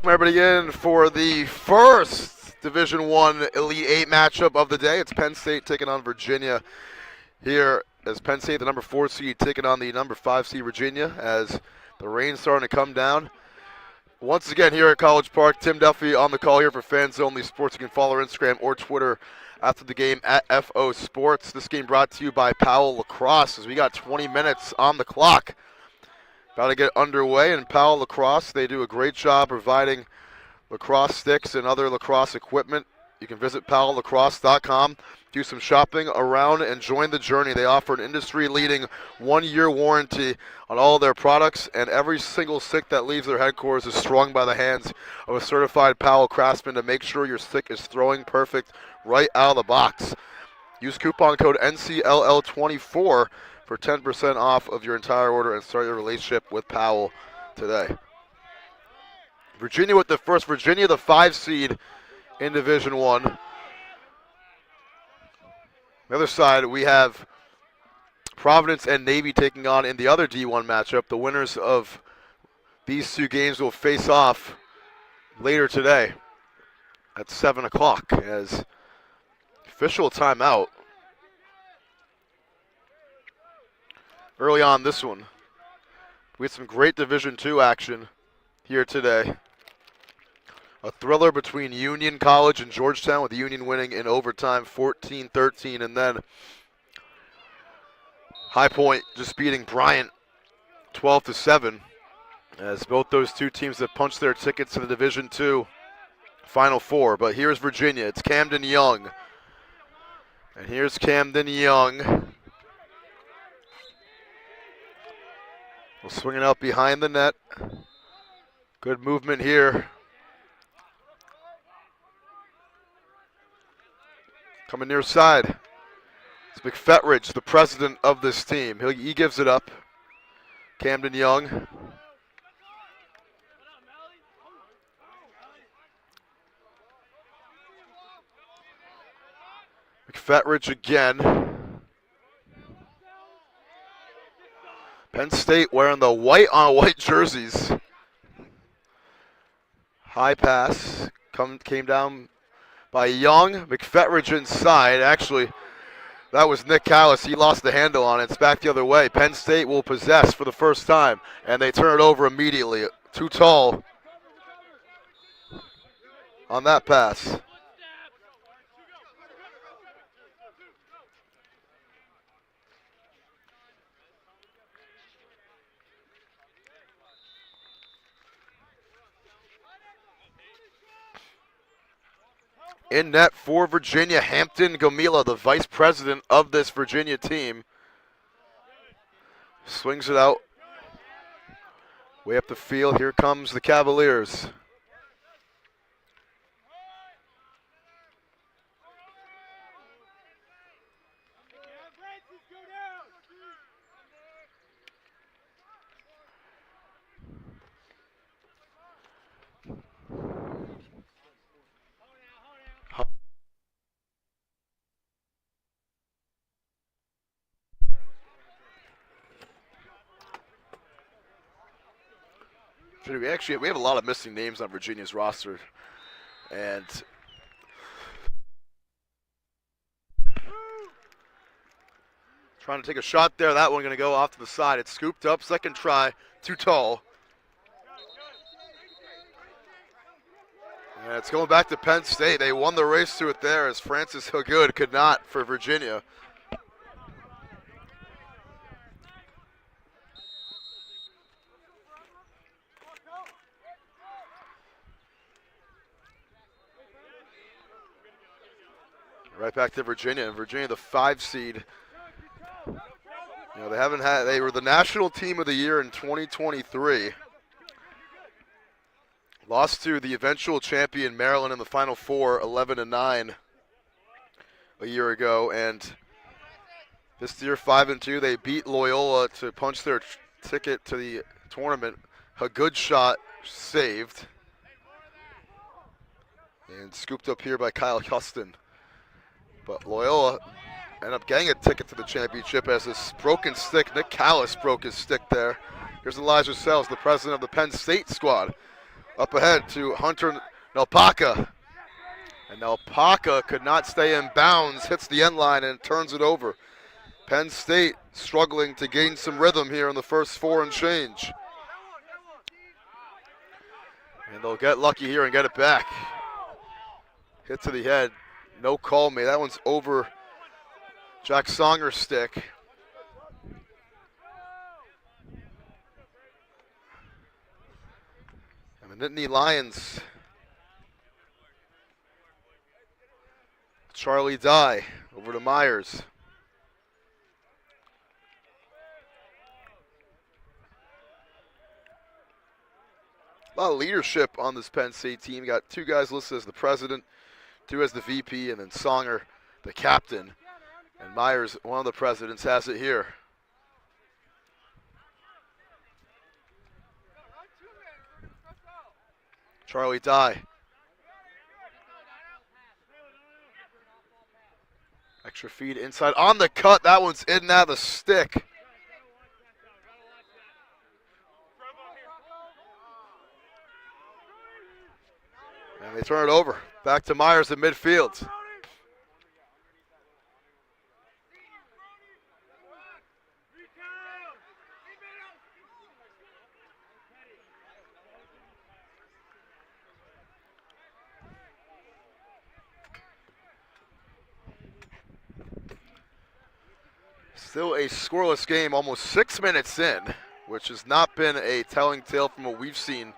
welcome everybody in for the first Division I Elite 8 matchup of the day. It's Penn State taking on Virginia here as Penn State, the number 4 seed, taking on the number 5 seed Virginia as the rain's starting to come down. Once again here at College Park, Tim Duffy on the call here for Fans Only Sports. You can follow our Instagram or Twitter after the game at FO Sports. This game brought to you by Powell Lacrosse as we got 20 minutes on the clock. About to get underway, and Powell Lacrosse, they do a great job providing lacrosse sticks and other lacrosse equipment. You can visit powelllacrosse.com, do some shopping around, and join the journey. They offer an industry-leading 1-year warranty on all their products, and every single stick that leaves their headquarters is strung by the hands of a certified Powell craftsman to make sure your stick is throwing perfect right out of the box. Use coupon code NCLL24 for 10% off of your entire order and start your relationship with Powell today. Virginia with the first. Virginia, the 5 seed in Division I. On the other side, we have Providence and Navy taking on in the other D1 matchup. The winners of these two games will face off later today at 7 o'clock as official timeout. Early on this one, we had some great Division II action here today. A thriller between Union College and Georgetown, with Union winning in overtime 14-13, and then High Point just beating Bryant 12-7, as both those two teams have punched their tickets to the Division II Final Four. But here's Virginia. It's Camden Young. And here's Camden Young. We'll swing it out behind the net. Good movement here. Coming near side. It's McFetridge, the president of this team. He gives it up. Camden Young. McFetridge again. Penn State wearing the white-on-white jerseys. High pass came down by Young. McFetridge inside. Actually, that was Nick Callis. He lost the handle on it. It's back the other way. Penn State will possess for the first time, and they turn it over immediately. Too tall on that pass. In net for Virginia, Hampton Gomila, the vice president of this Virginia team. Swings it out. Way up the field. Here comes the Cavaliers. We have a lot of missing names on Virginia's roster, and trying to take a shot there. That one going to go off to the side. It's scooped up. Second try. Too tall. And it's going back to Penn State. They won the race to it there as Francis Hagood could not for Virginia. Right back to Virginia, and Virginia, the 5 seed. They were the national team of the year in 2023. Lost to the eventual champion Maryland in the Final Four, 11-9 a year ago, and this year 5-2. They beat Loyola to punch their ticket to the tournament. A good shot saved, and scooped up here by Kyle Huston. But Loyola ended up getting a ticket to the championship as this broken stick. Nick Callis broke his stick there. Here's Elijah Sells, the president of the Penn State squad, Up ahead to Hunter Nalpaka. And Nalpaka could not stay in bounds, hits the end line and turns it over. Penn State struggling to gain some rhythm here in the first 4 and change. And they'll get lucky here and get it back. Hit to the head. No call made. That one's over Jack Songer's stick. And the Nittany Lions. Charlie Dye over to Myers. A lot of leadership on this Penn State team. Got 2 guys listed as the president, 2 as the VP, and then Songer, the captain. And Myers, one of the presidents, has it here. Charlie Dye. Extra feed inside on the cut. That one's in and out of the stick. And they turn it over. Back to Myers in midfield. Still a scoreless game, almost 6 minutes in, which has not been a telling tale from what we've seen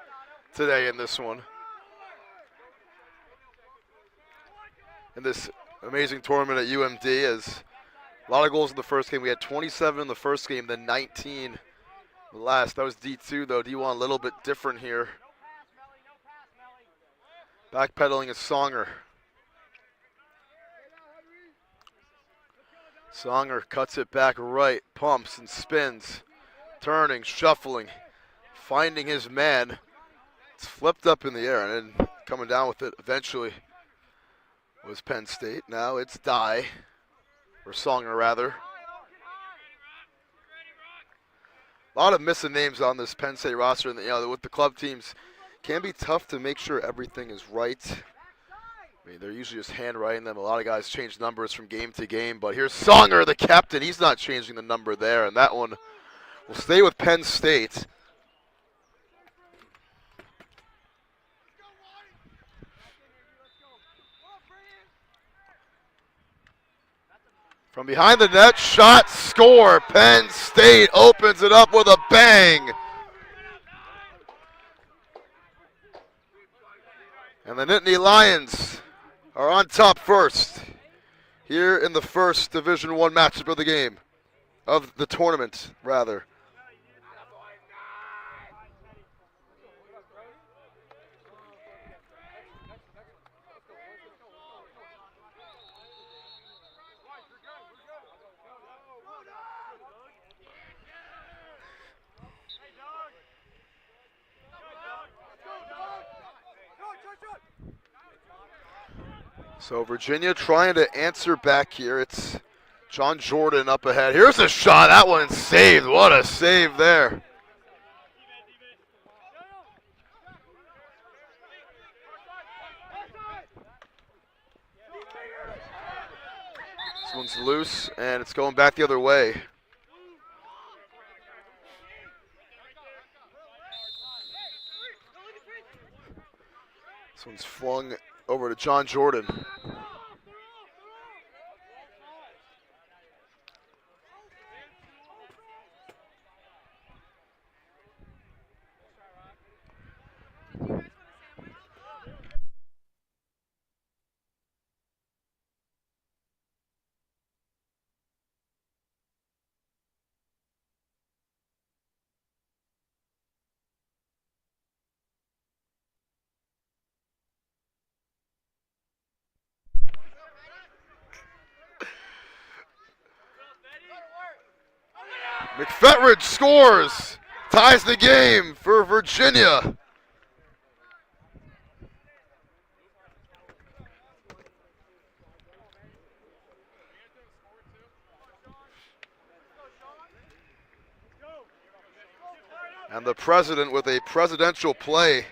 today in this one. In this amazing tournament at UMD, as a lot of goals in the first game. We had 27 in the first game, then 19 the last. That was D2 though. D1 a little bit different here. Backpedaling is Songer. Songer cuts it back right, pumps and spins, turning, shuffling, finding his man. It's flipped up in the air and then coming down with it eventually was Penn State. Now it's Dye, or Songer rather. A lot of missing names on this Penn State roster, and with the club teams, can be tough to make sure everything is right. I mean, they're usually just handwriting them. A lot of guys change numbers from game to game, but here's Songer, the captain. He's not changing the number there, and that one will stay with Penn State. From behind the net, shot, score. Penn State opens it up with a bang. And the Nittany Lions are on top first here in the first Division I matchup of the game, of the tournament, rather. So Virginia trying to answer back here. It's John Jordan up ahead. Here's a shot. That one's saved. What a save there. This one's loose, and it's going back the other way. This one's flung over to John Jordan. McFetridge scores, ties the game for Virginia. And the president with a presidential play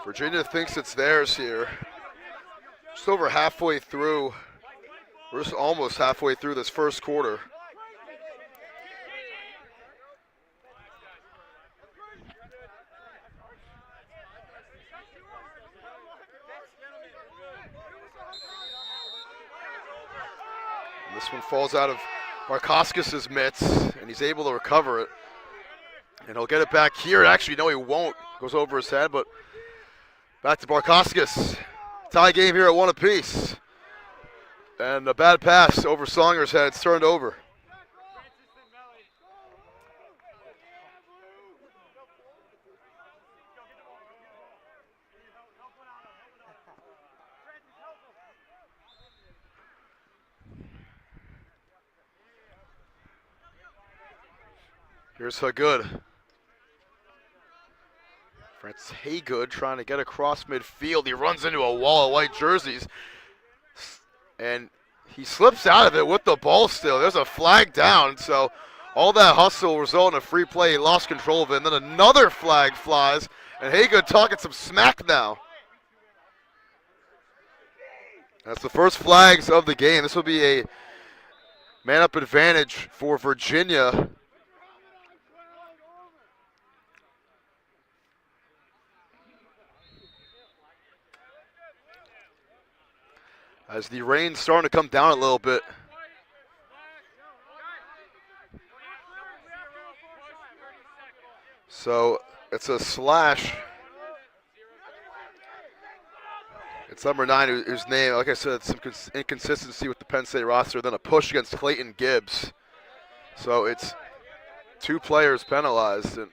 Virginia thinks it's theirs here. Just over halfway through. We're just almost halfway through this first quarter. And this one falls out of Markoskis' mitts, and he's able to recover it. And he'll get it back here. Actually, no, he won't. Goes over his head, but back to Barkoskis. Tie game here at 1 apiece. And a bad pass over Songer's head. It's turned over. Here's Hagood. Francis Haygood trying to get across midfield. He runs into a wall of white jerseys. And he slips out of it with the ball still. There's a flag down. So all that hustle result in a free play. He lost control of it. And then another flag flies. And Haygood talking some smack now. That's the first flags of the game. This will be a man-up advantage for Virginia. As the rain's starting to come down a little bit. So it's a slash. It's number 9 whose name, like I said, some inconsistency with the Penn State roster. Then a push against Clayton Gibbs. So it's 2 players penalized. And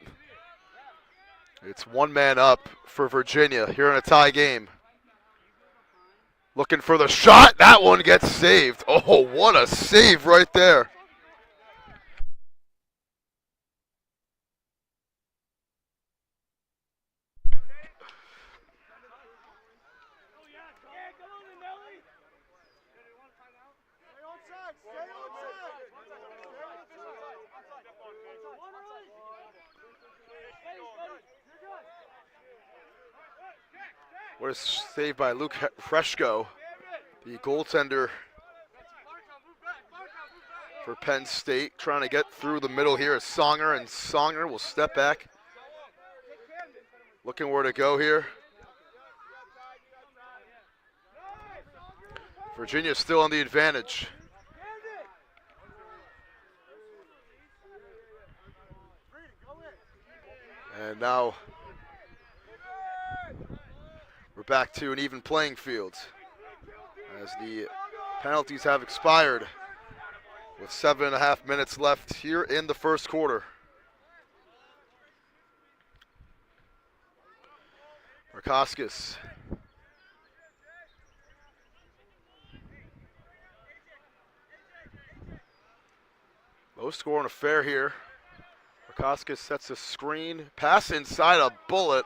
it's 1 man up for Virginia here in a tie game. Looking for the shot. That one gets saved. Oh, what a save right there. What a save by Luke Freshko, the goaltender for Penn State. Trying to get through the middle here is Songer, and Songer will step back. Looking where to go here. Virginia still on the advantage. And now we're back to an even playing field as the penalties have expired with 7.5 minutes left here in the first quarter. Markoskis. Low scoring affair here. Markoskis sets a screen, pass inside a bullet,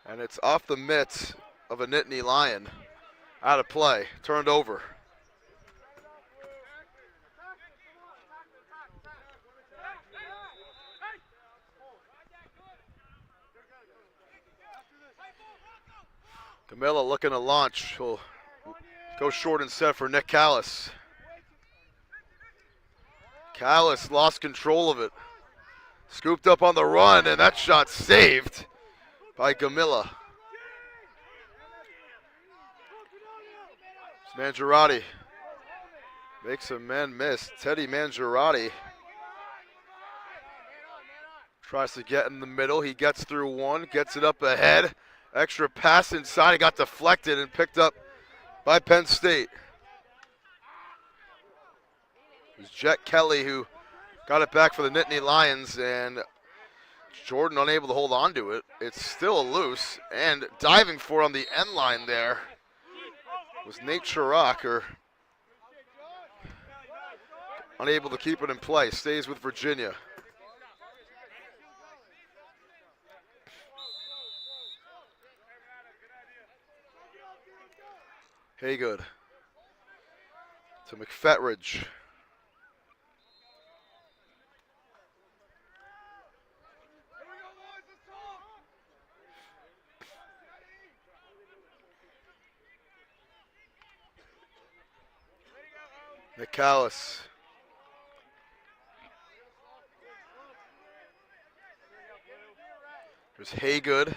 and it's off the mitts of a Nittany Lion. Out of play, turned over. Camilla looking to launch. He'll go short instead for Nick Callis. Callis lost control of it. Scooped up on the run, and that shot saved by Gamilla. Mangiarotti makes a man miss. Teddy Mangiarotti tries to get in the middle. He gets through one, gets it up ahead. Extra pass inside. He got deflected and picked up by Penn State. It was Jet Kelly who got it back for the Nittany Lions, and Jordan unable to hold on to it. It's still loose, and diving for on the end line there was Nate Chirac, unable to keep it in play. Stays with Virginia. Haygood to McFetridge. Nick Callis. There's Haygood.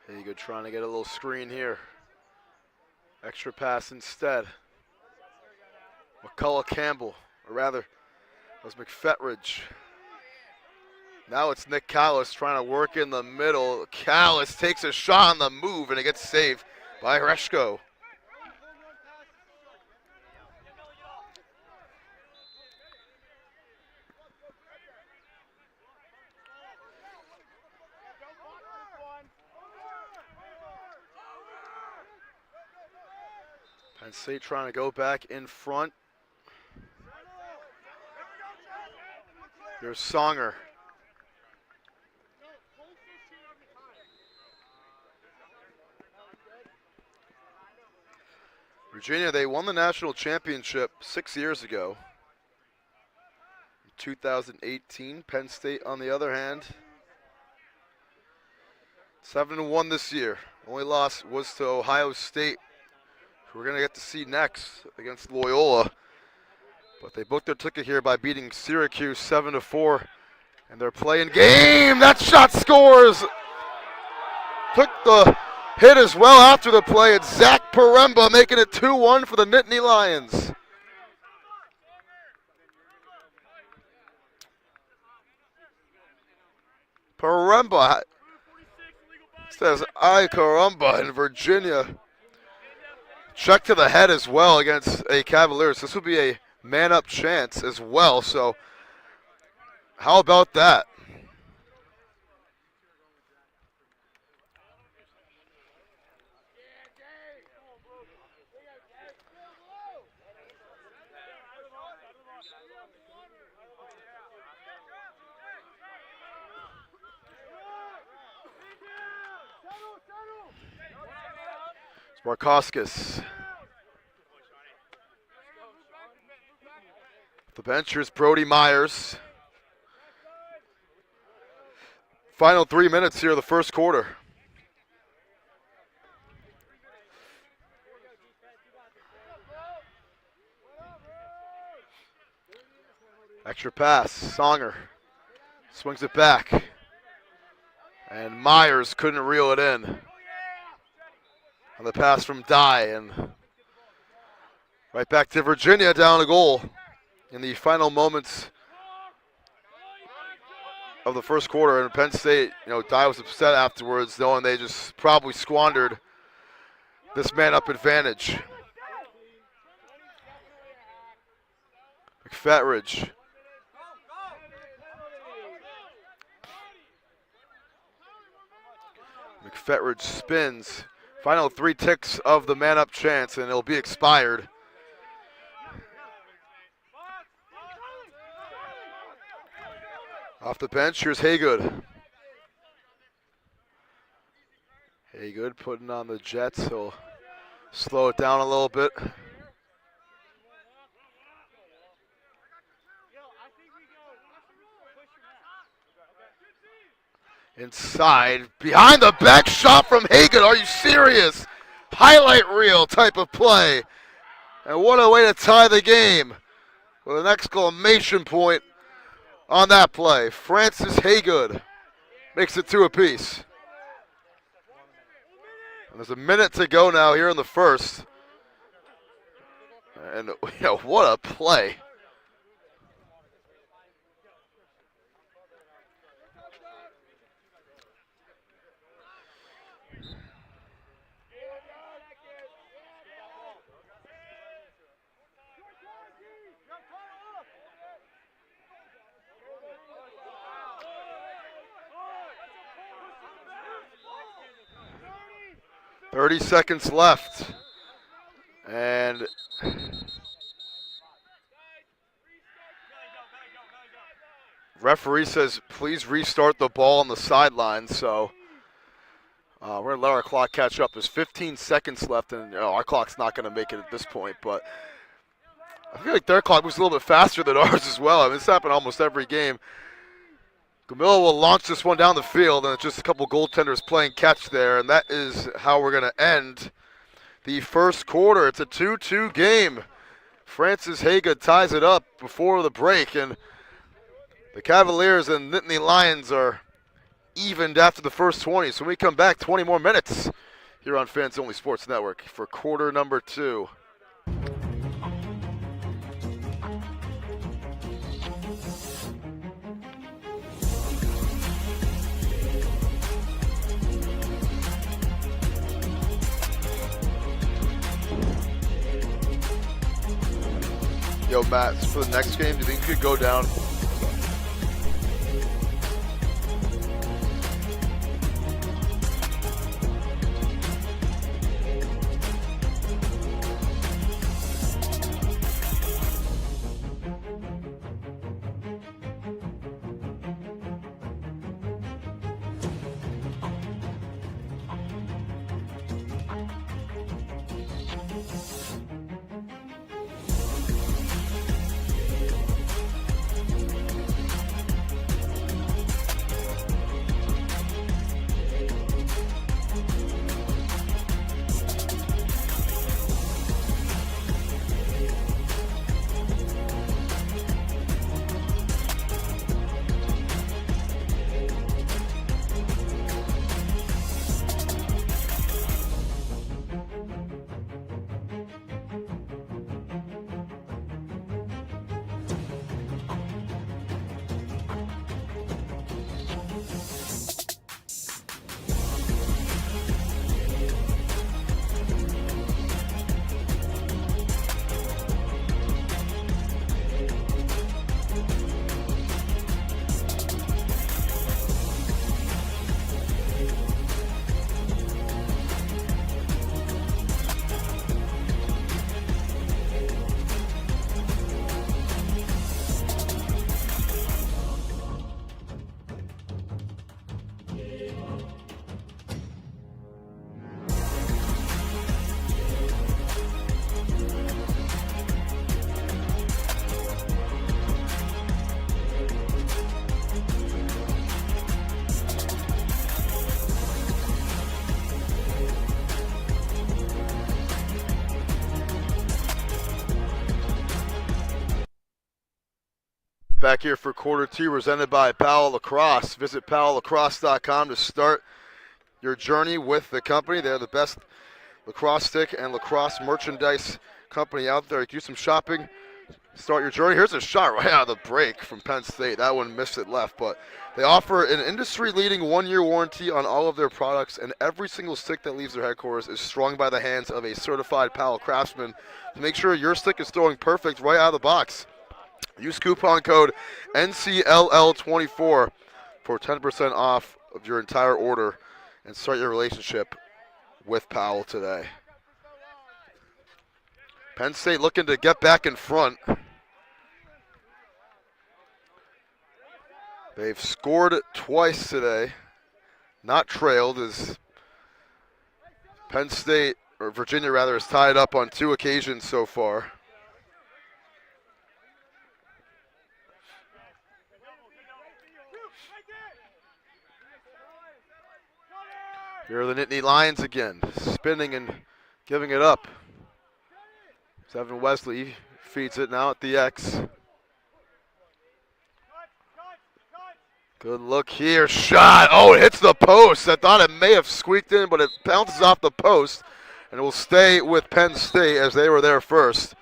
Haygood trying to get a little screen here. Extra pass instead. McCullough Campbell, or rather, it was McFetridge. Now it's Nick Callis trying to work in the middle. Callis takes a shot on the move, and it gets saved by Reshko. Penn State trying to go back in front. Here's Songer. Virginia, they won the national championship 6 years ago. In 2018, Penn State, on the other hand, 7-1 this year. Only loss was to Ohio State, who we're going to get to see next against Loyola. But they booked their ticket here by beating Syracuse 7-4, and they're playing game. That shot scores. Took the hit as well after the play. It's Zach Poremba making it 2-1 for the Nittany Lions. Poremba says, "I caramba" in Virginia. Check to the head as well against a Cavaliers. This would be a man-up chance as well, so how about that? Markowskis. The bench, here's Brody Myers. Final 3 minutes here of the first quarter. Extra pass, Songer swings it back. And Myers couldn't reel it in. On the pass from Dye, and right back to Virginia down a goal in the final moments of the first quarter. And Penn State, Dye was upset afterwards, knowing they just probably squandered this man-up advantage. McFetridge. McFetridge spins. Final 3 ticks of the man-up chance, and it'll be expired. Off the bench, here's Haygood. Haygood putting on the Jets. He'll slow it down a little bit. Inside, behind the back shot from Haygood. Are you serious? Highlight reel type of play. And what a way to tie the game with an exclamation point on that play. Francis Haygood makes it 2 apiece. And there's a minute to go now here in the first. And what a play. Thirty seconds left, and referee says please restart the ball on the sideline. So we're going to let our clock catch up. There's 15 seconds left, and our clock's not going to make it at this point. But I feel like their clock moves a little bit faster than ours as well. I mean, it's happened almost every game. Gamilla will launch this one down the field, and it's just a couple goaltenders playing catch there, and that is how we're going to end the first quarter. It's a 2-2 game. Francis Haga ties it up before the break, and the Cavaliers and Nittany Lions are evened after the first 20. So when we come back, 20 more minutes here on Fans Only Sports Network for quarter number 2. Yo, Matt, for the next game, do you think you could go down? Back here for quarter 2, presented by Powell Lacrosse. Visit powelllacrosse.com to start your journey with the company. They're the best lacrosse stick and lacrosse merchandise company out there. Do some shopping, start your journey. Here's a shot right out of the break from Penn State. That one missed it left, but they offer an industry-leading 1-year warranty on all of their products, and every single stick that leaves their headquarters is strung by the hands of a certified Powell craftsman to make sure your stick is throwing perfect right out of the box. Use coupon code NCLL24 for 10% off of your entire order and start your relationship with Powell today. Penn State looking to get back in front. They've scored twice today, not trailed, as Penn State, or Virginia rather, is tied up on 2 occasions so far. Here are the Nittany Lions again, spinning and giving it up. Evan Wesley feeds it now at the X. Good look here, shot. Oh, it hits the post. I thought it may have squeaked in, but it bounces off the post, and it will stay with Penn State as they were there first.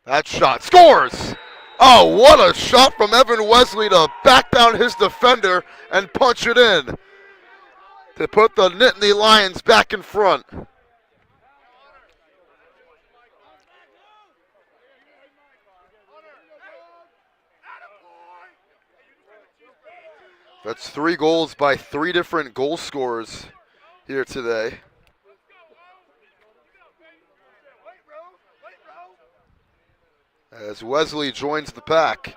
That shot scores! Oh, what a shot from Evan Wesley to back down his defender and punch it in to put the Nittany Lions back in front. That's 3 goals by 3 different goal scorers here today. as Wesley joins the pack.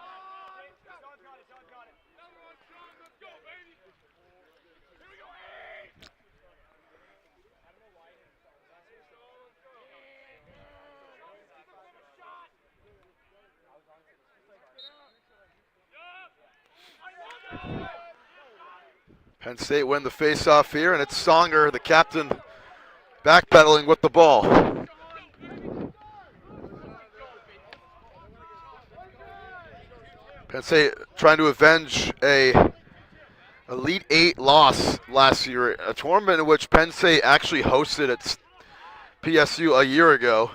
Penn State win the face-off here, and it's Songer, the captain, backpedaling with the ball. Penn State trying to avenge a Elite Eight loss last year, a tournament in which Penn State actually hosted at PSU a year ago.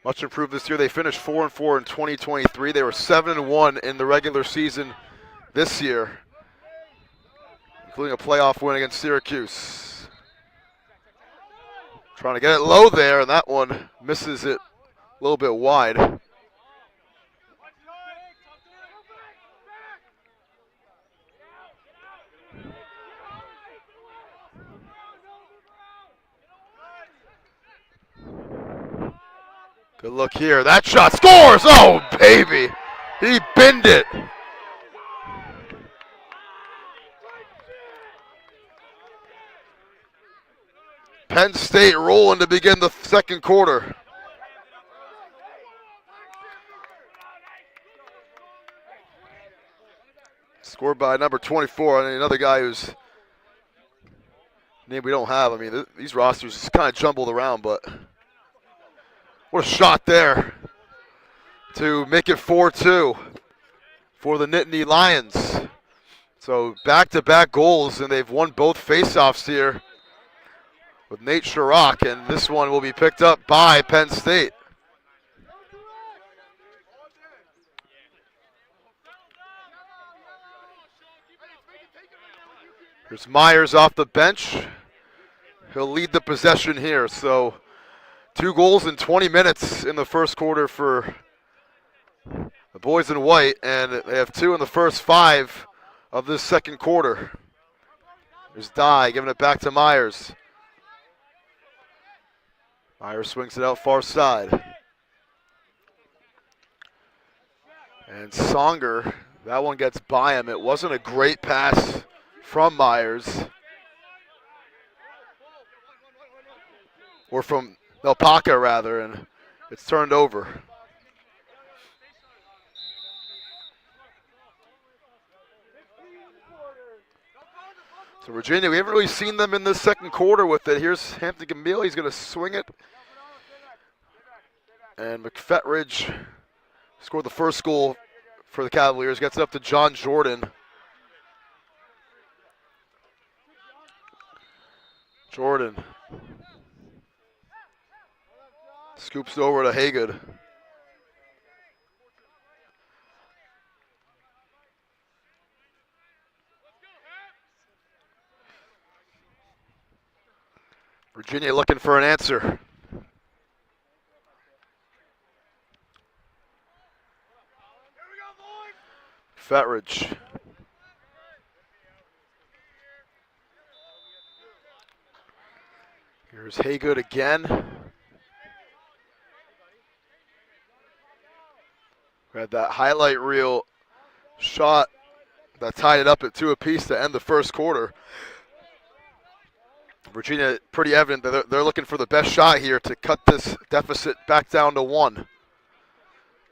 Much improved this year. They finished 4-4 in 2023. They were 7-1 in the regular season this year, including a playoff win against Syracuse. Trying to get it low there, and that one misses it a little bit wide. Good look here. That shot scores! Oh, baby! He binned it. Penn State rolling to begin the second quarter. Scored by number 24, and another guy whose name we don't have. I mean, these rosters just kind of jumbled around, but what a shot there to make it 4-2 for the Nittany Lions. So back-to-back goals, and they've won both faceoffs here with Nate Sharrock, and this one will be picked up by Penn State. Here's Myers off the bench. He'll lead the possession here. So 2 goals in 20 minutes in the first quarter for the boys in white, and they have 2 in the first 5 of this second quarter. There's Dye giving it back to Myers. Myers swings it out far side. And Songer, that one gets by him. It wasn't a great pass from Myers. Or from Alpaca, rather, and it's turned over. So Virginia, we haven't really seen them in this second quarter with it. Here's Hampton Camille. He's going to swing it. And McFetridge scored the first goal for the Cavaliers. Gets it up to John Jordan. Jordan scoops it over to Haygood. Virginia looking for an answer. Fetridge. Here's Haygood again. We had that highlight reel shot that tied it up at 2 apiece to end the first quarter. Virginia, pretty evident that they're looking for the best shot here to cut this deficit back down to 1.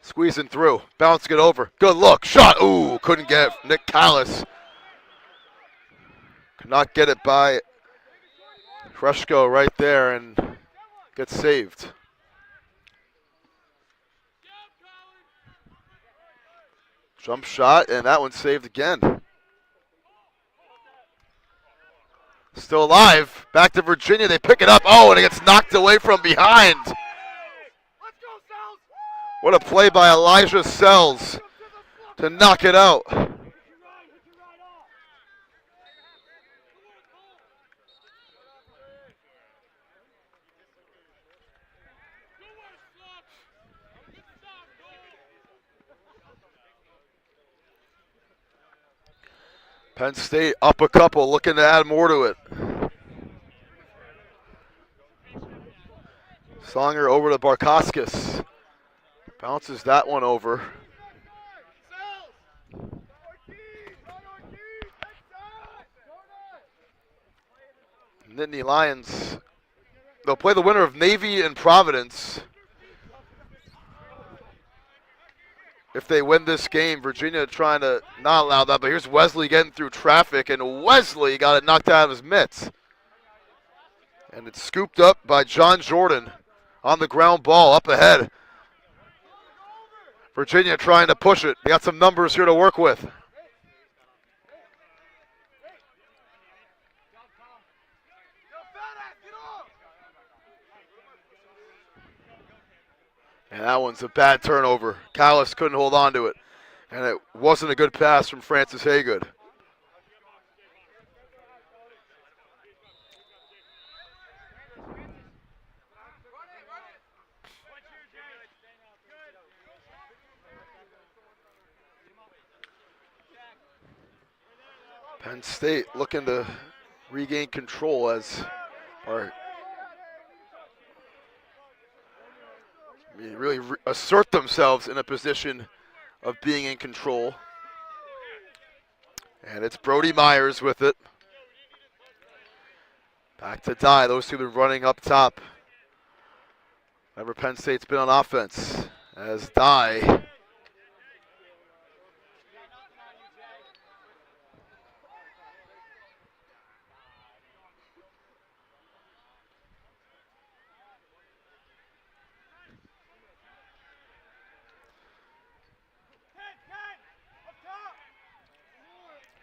Squeezing through, bouncing it over. Good look, shot. Ooh, couldn't get it. Nick Callis could not get it by Kreshko right there and gets saved. Jump shot, and that one's saved again. Still alive. Back to Virginia. They pick it up. Oh, and it gets knocked away from behind. What a play by Elijah Sells to knock it out. Penn State up a couple, looking to add more to it. Songer over to Barkowskis. Bounces that one over. Nittany Lions, they'll play the winner of Navy and Providence. If they win this game, Virginia trying to not allow that, but here's Wesley getting through traffic, and Wesley got it knocked out of his mitts. And it's scooped up by John Jordan on the ground ball up ahead. Virginia trying to push it. They got some numbers here to work with. And that one's a bad turnover. Callis couldn't hold on to it. And it wasn't a good pass from Francis Haygood. Penn State looking to regain control as really assert themselves in a position of being in control. And it's Brody Myers with it. Back to Dye. Those two have been running up top. Remember, Penn State's been on offense as Dye.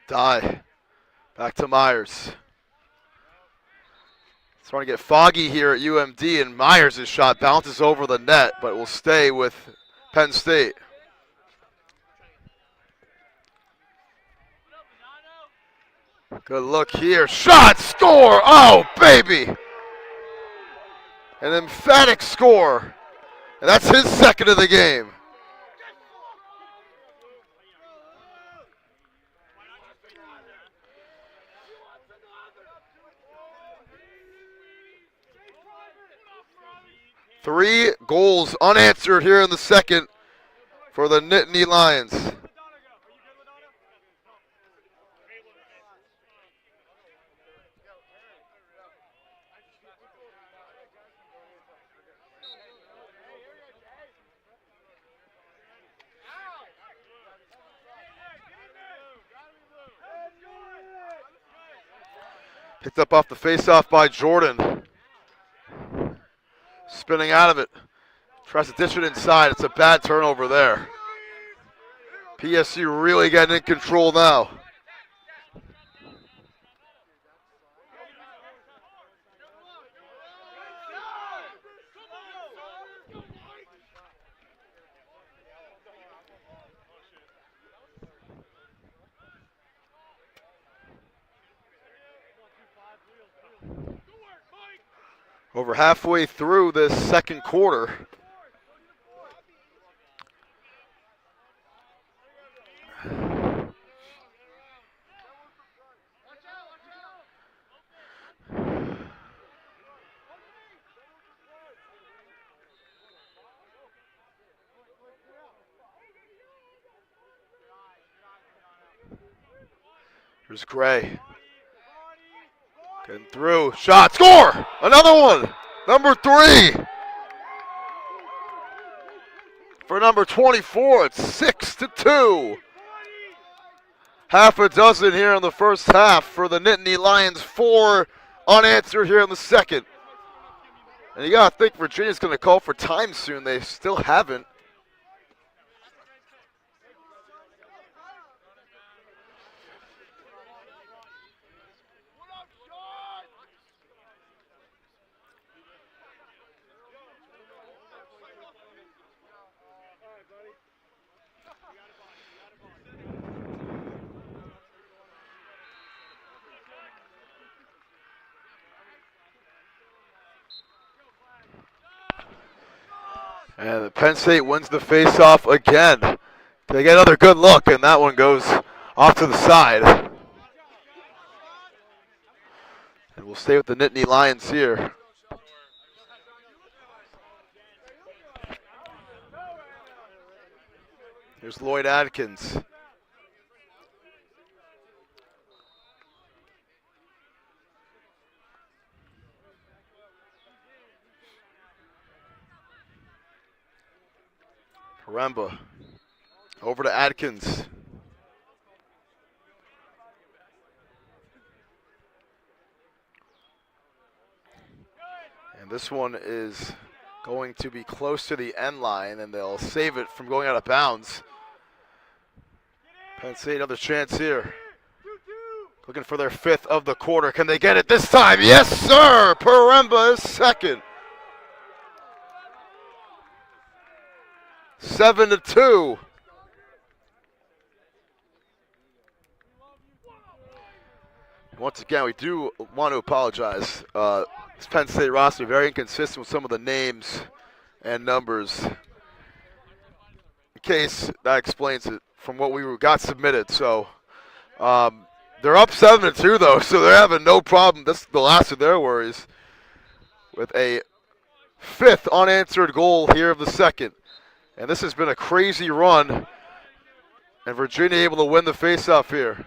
Dye. Back to Myers. It's trying to get foggy here at UMD, and Myers' shot bounces over the net, but will stay with Penn State. Good look here. Shot, score! Oh, baby! An emphatic score. And that's his second of the game. Three goals unanswered here in the second for the Nittany Lions. Picked up off the faceoff by Jordan. Spinning out of it. Tries to dish it inside. It's a bad turnover there. PSU really getting in control now. Over halfway through this second quarter. Here's Gray. Getting through. Shot. Score! Another one. Number 3. For number 24, it's 6-2. Half a dozen here in the first half for the Nittany Lions. 4 unanswered here in the second. And you got to think Virginia's going to call for time soon. They still haven't. And Penn State wins the face-off again. They get another good look, and that one goes off to the side. And we'll stay with the Nittany Lions here. Here's Lloyd Adkins. Paremba over to Adkins. And this one is going to be close to the end line, and they'll save it from going out of bounds. Penn State, another chance here. Looking for their 5th of the quarter. Can they get it this time? Yes, sir! Paremba is second. 7-2. Once again, we do want to apologize. This Penn State roster very inconsistent with some of the names and numbers. In case that explains it from what we got submitted. So they're up 7-2 though, so they're having no problem. This is the last of their worries. With a 5th unanswered goal here of the second. And this has been a crazy run. And Virginia able to win the faceoff here.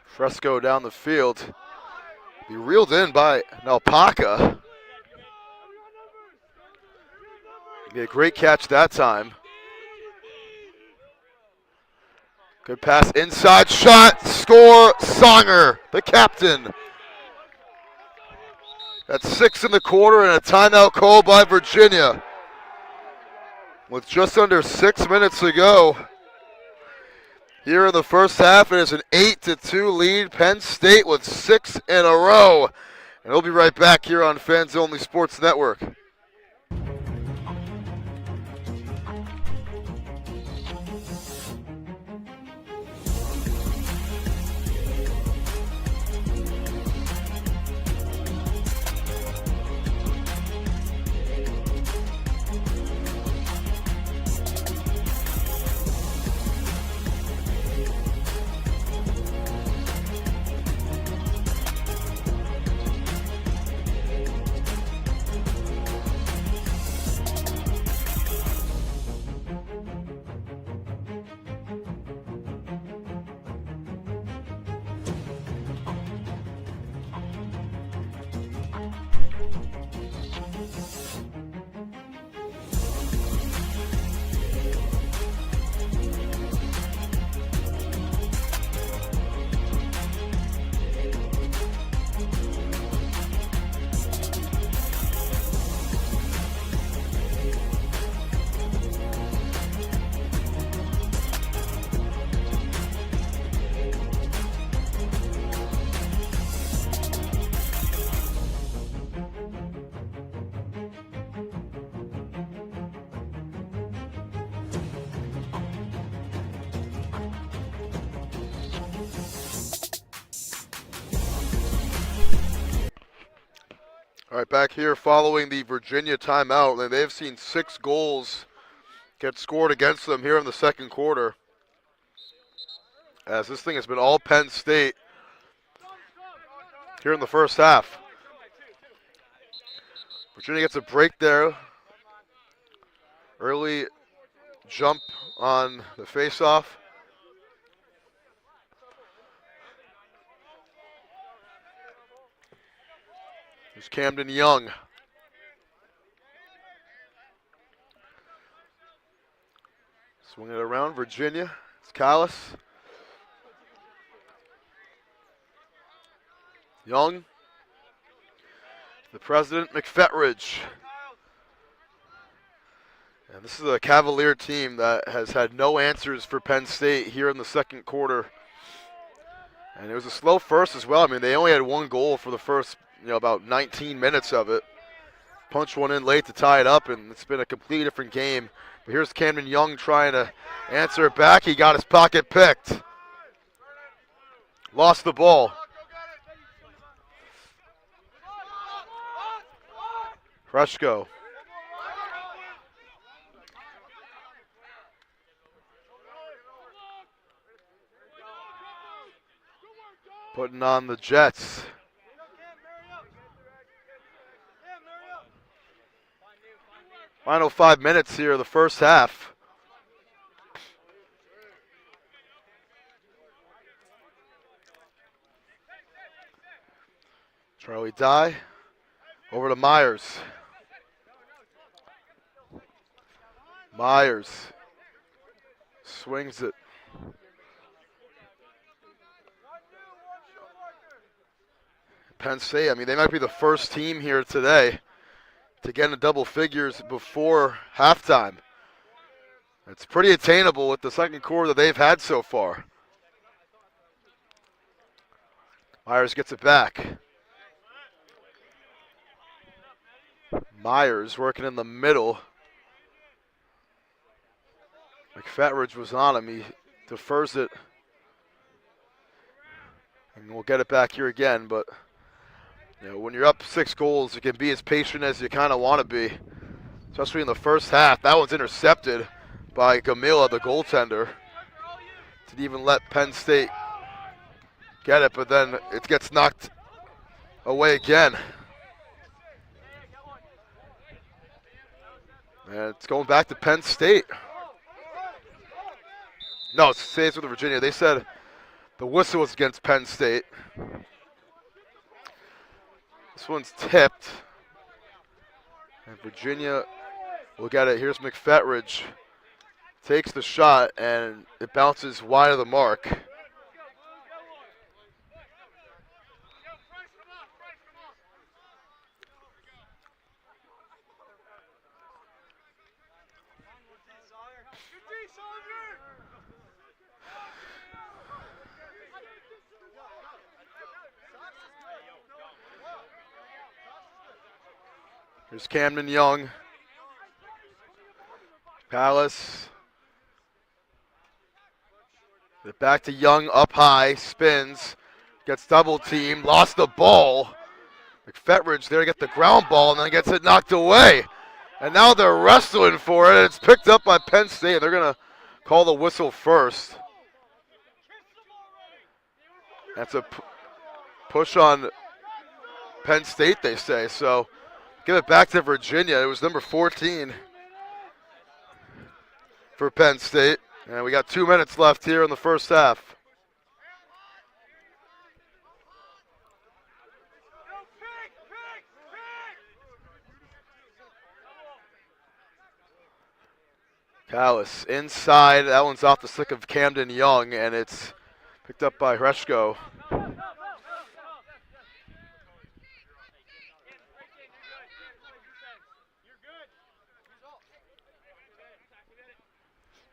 Fresco down the field. Be reeled in by Nalpaka. Get a great catch that time. Good pass, inside shot, score, Songer, the captain. That's 6 in the quarter and a timeout call by Virginia. With just under 6 minutes to go. Here in the first half, it is an 8-2 lead. Penn State with 6 in a row. And we'll be right back here on Fans Only Sports Network. All right, back here following the Virginia timeout. They've seen 6 goals get scored against them here in the second quarter. As this thing has been all Penn State here in the first half. Virginia gets a break there. Early jump on the faceoff. Here's Camden Young. Swinging it around, Virginia. It's Callis. Young. The president, McFetridge. And this is a Cavalier team that has had no answers for Penn State here in the second quarter. And it was a slow first as well. I mean, they only had 1 goal for the first, about 19 minutes of it. Punched one in late to tie it up, and it's been a completely different game. But here's Camden Young trying to answer it back. He got his pocket picked. Lost the ball. Fresco. putting on the Jets. Final 5 minutes here of the first half. Charlie Dye over to Myers. Myers swings it. Penn State, I mean, they might be the first team here today to get into double figures before halftime. It's pretty attainable with the second quarter that they've had so far. Myers gets it back. Myers working in the middle. McFetridge was on him. He defers it. And we'll get it back here again, but you know, when you're up 6 goals, you can be as patient as you kind of want to be, especially in the first half. That one's intercepted by Gamila, the goaltender. Didn't even let Penn State get it, but then it gets knocked away again. And it's going back to Penn State. No, it stays with Virginia. They said the whistle was against Penn State. This one's tipped. And Virginia will get it. Here's McFetridge. Takes the shot, and it bounces wide of the mark. Here's Camden Young. Palace. Back to Young, up high, spins, gets double teamed, lost the ball. McFetridge there to get the ground ball and then gets it knocked away. And now they're wrestling for it. It's picked up by Penn State. They're going to call the whistle first. That's a push on Penn State, they say. So give it back to Virginia. It was number 14 for Penn State. And we got 2 minutes left here in the first half. Callis inside. That one's off the stick of Camden Young, and it's picked up by Hreshko.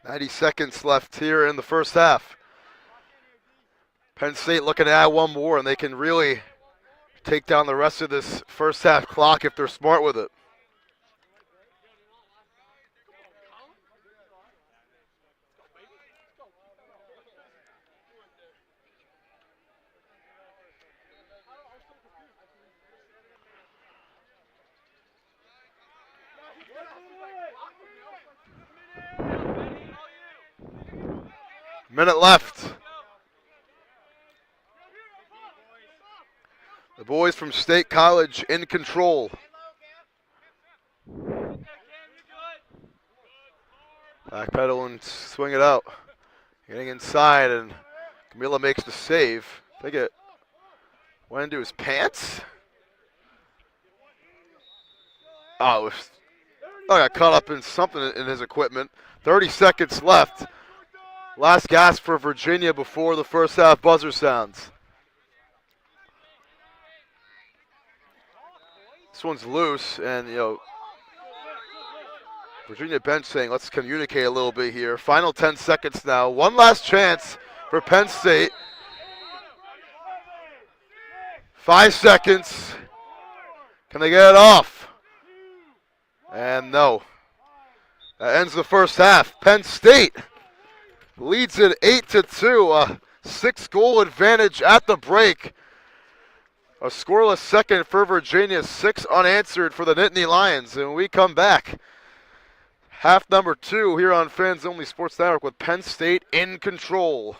.90 seconds left here in the first half. Penn State looking to add one more, and they can really take down the rest of this first half clock if they're smart with it. Minute left. The boys from State College in control. Backpedal and swing it out. Getting inside, and Camila makes the save. I think it went into his pants. Oh, got caught up in something in his equipment. 30 seconds left. Last gasp for Virginia before the first half buzzer sounds. This one's loose, and Virginia bench saying, let's communicate a little bit here. Final 10 seconds now. One last chance for Penn State. 5 seconds. Can they get it off? And no. That ends the first half. Penn State leads it 8-2, a 6-goal advantage at the break. A scoreless second for Virginia, 6 unanswered for the Nittany Lions. And we come back. Half number 2 here on Fans Only Sports Network with Penn State in control.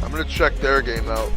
I'm going to check their game out.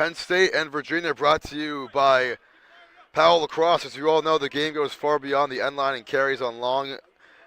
Penn State and Virginia brought to you by Powell Lacrosse. As you all know, the game goes far beyond the end line and carries on long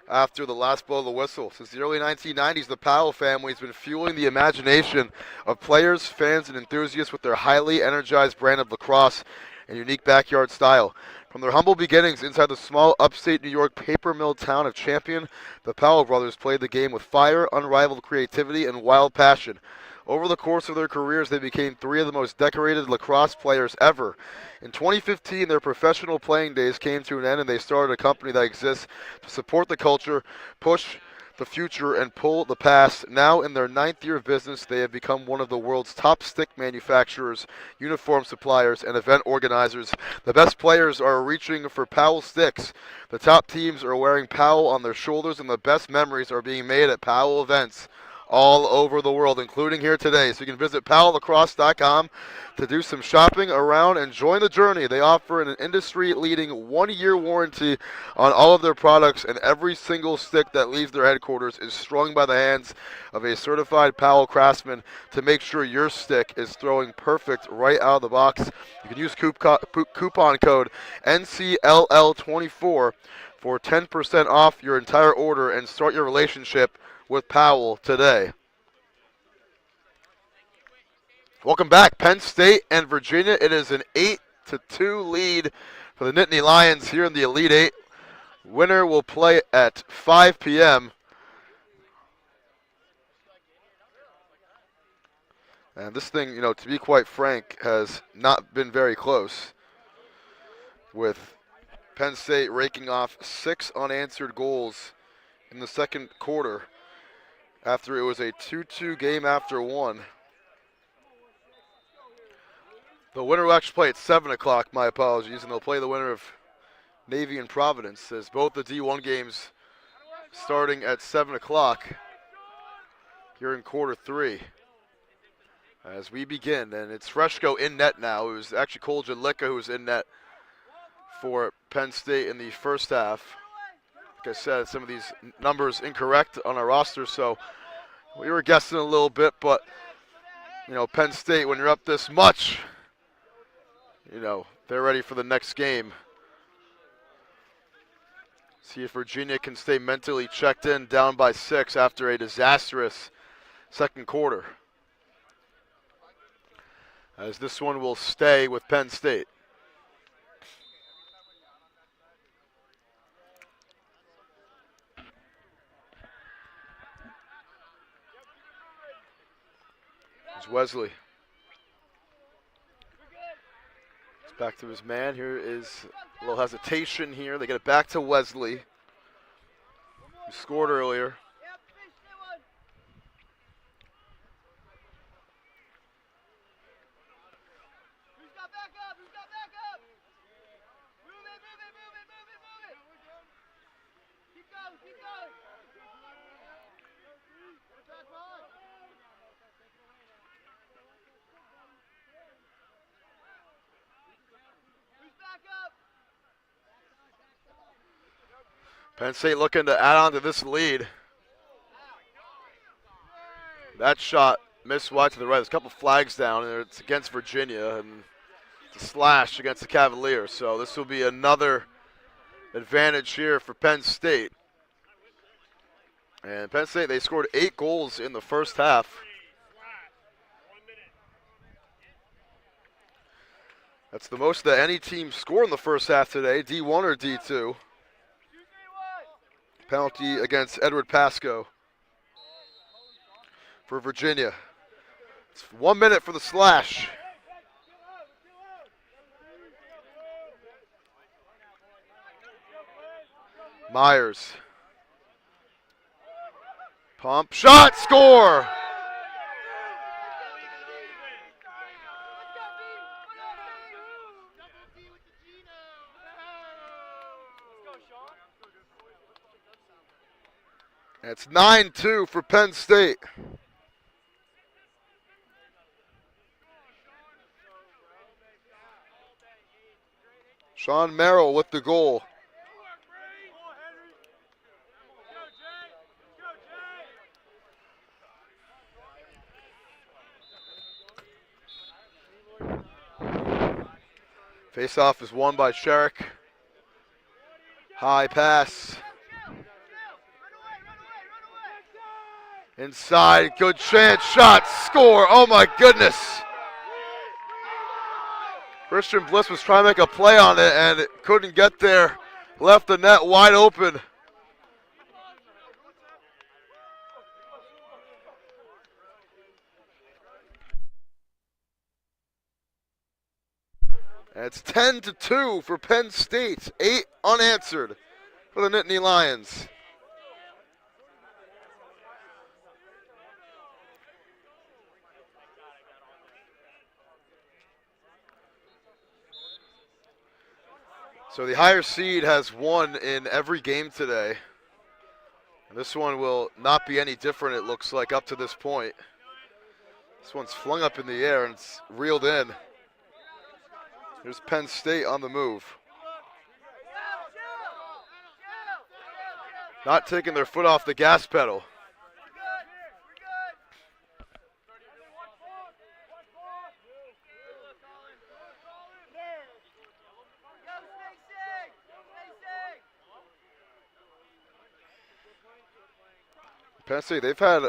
after the last blow of the whistle. Since the early 1990s, the Powell family has been fueling the imagination of players, fans, and enthusiasts with their highly energized brand of lacrosse and unique backyard style. From their humble beginnings inside the small upstate New York paper mill town of Champion, the Powell brothers played the game with fire, unrivaled creativity, and wild passion. Over the course of their careers, they became three of the most decorated lacrosse players ever. In 2015, their professional playing days came to an end, and they started a company that exists to support the culture, push the future, and pull the past. Now, in their 9th year of business, they have become one of the world's top stick manufacturers, uniform suppliers, and event organizers. The best players are reaching for Powell sticks. The top teams are wearing Powell on their shoulders, and the best memories are being made at Powell events. all over the world, including here today. So you can visit PowellLacrosse.com to do some shopping around and join the journey. They offer an industry-leading 1-year warranty on all of their products, and every single stick that leaves their headquarters is strung by the hands of a certified Powell craftsman to make sure your stick is throwing perfect right out of the box. You can use coupon code NCLL24 for 10% off your entire order and start your relationship with Powell today. Welcome back, Penn State and Virginia. It is an 8-2 lead for the Nittany Lions here in the Elite Eight. Winner will play at 5 p.m. And this thing, to be quite frank, has not been very close, with Penn State raking off 6 unanswered goals in the second quarter after it was a 2-2 game after one. The winner will actually play at 7 o'clock, my apologies, and they'll play the winner of Navy and Providence, as both the D1 games starting at 7 o'clock here in quarter 3. As we begin, and it's Freshko in net now. It was actually Cole Jadlicka who was in net for Penn State in the first half. Like I said, some of these numbers incorrect on our roster, so we were guessing a little bit, but, Penn State, when you're up this much, they're ready for the next game. See if Virginia can stay mentally checked in, down by 6 after a disastrous second quarter, as this one will stay with Penn State. There's Wesley. It's back to his man. Here is a little hesitation here. They get it back to Wesley, who scored earlier. Penn State looking to add on to this lead. That shot missed wide to the right. There's a couple flags down, and it's against Virginia, and it's a slash against the Cavaliers. So this will be another advantage here for Penn State. And Penn State, they scored 8 goals in the first half. That's the most that any team scored in the first half today, D1 or D2. Penalty against Edward Pasco for Virginia. It's 1 minute for the slash. Myers. Pump, shot, score! It's 9-2 for Penn State. Sean Merrill with the goal. Face-off is won by Sherrick. High pass. Inside, good chance, shot, score. Oh my goodness. Christian Bliss was trying to make a play on it and it couldn't get there. Left the net wide open. And it's 10-2 for Penn State. 8 unanswered for the Nittany Lions. So the higher seed has won in every game today. This one will not be any different, it looks like, up to this point. This one's flung up in the air and it's reeled in. Here's Penn State on the move. Not taking their foot off the gas pedal. Penn State, they've had,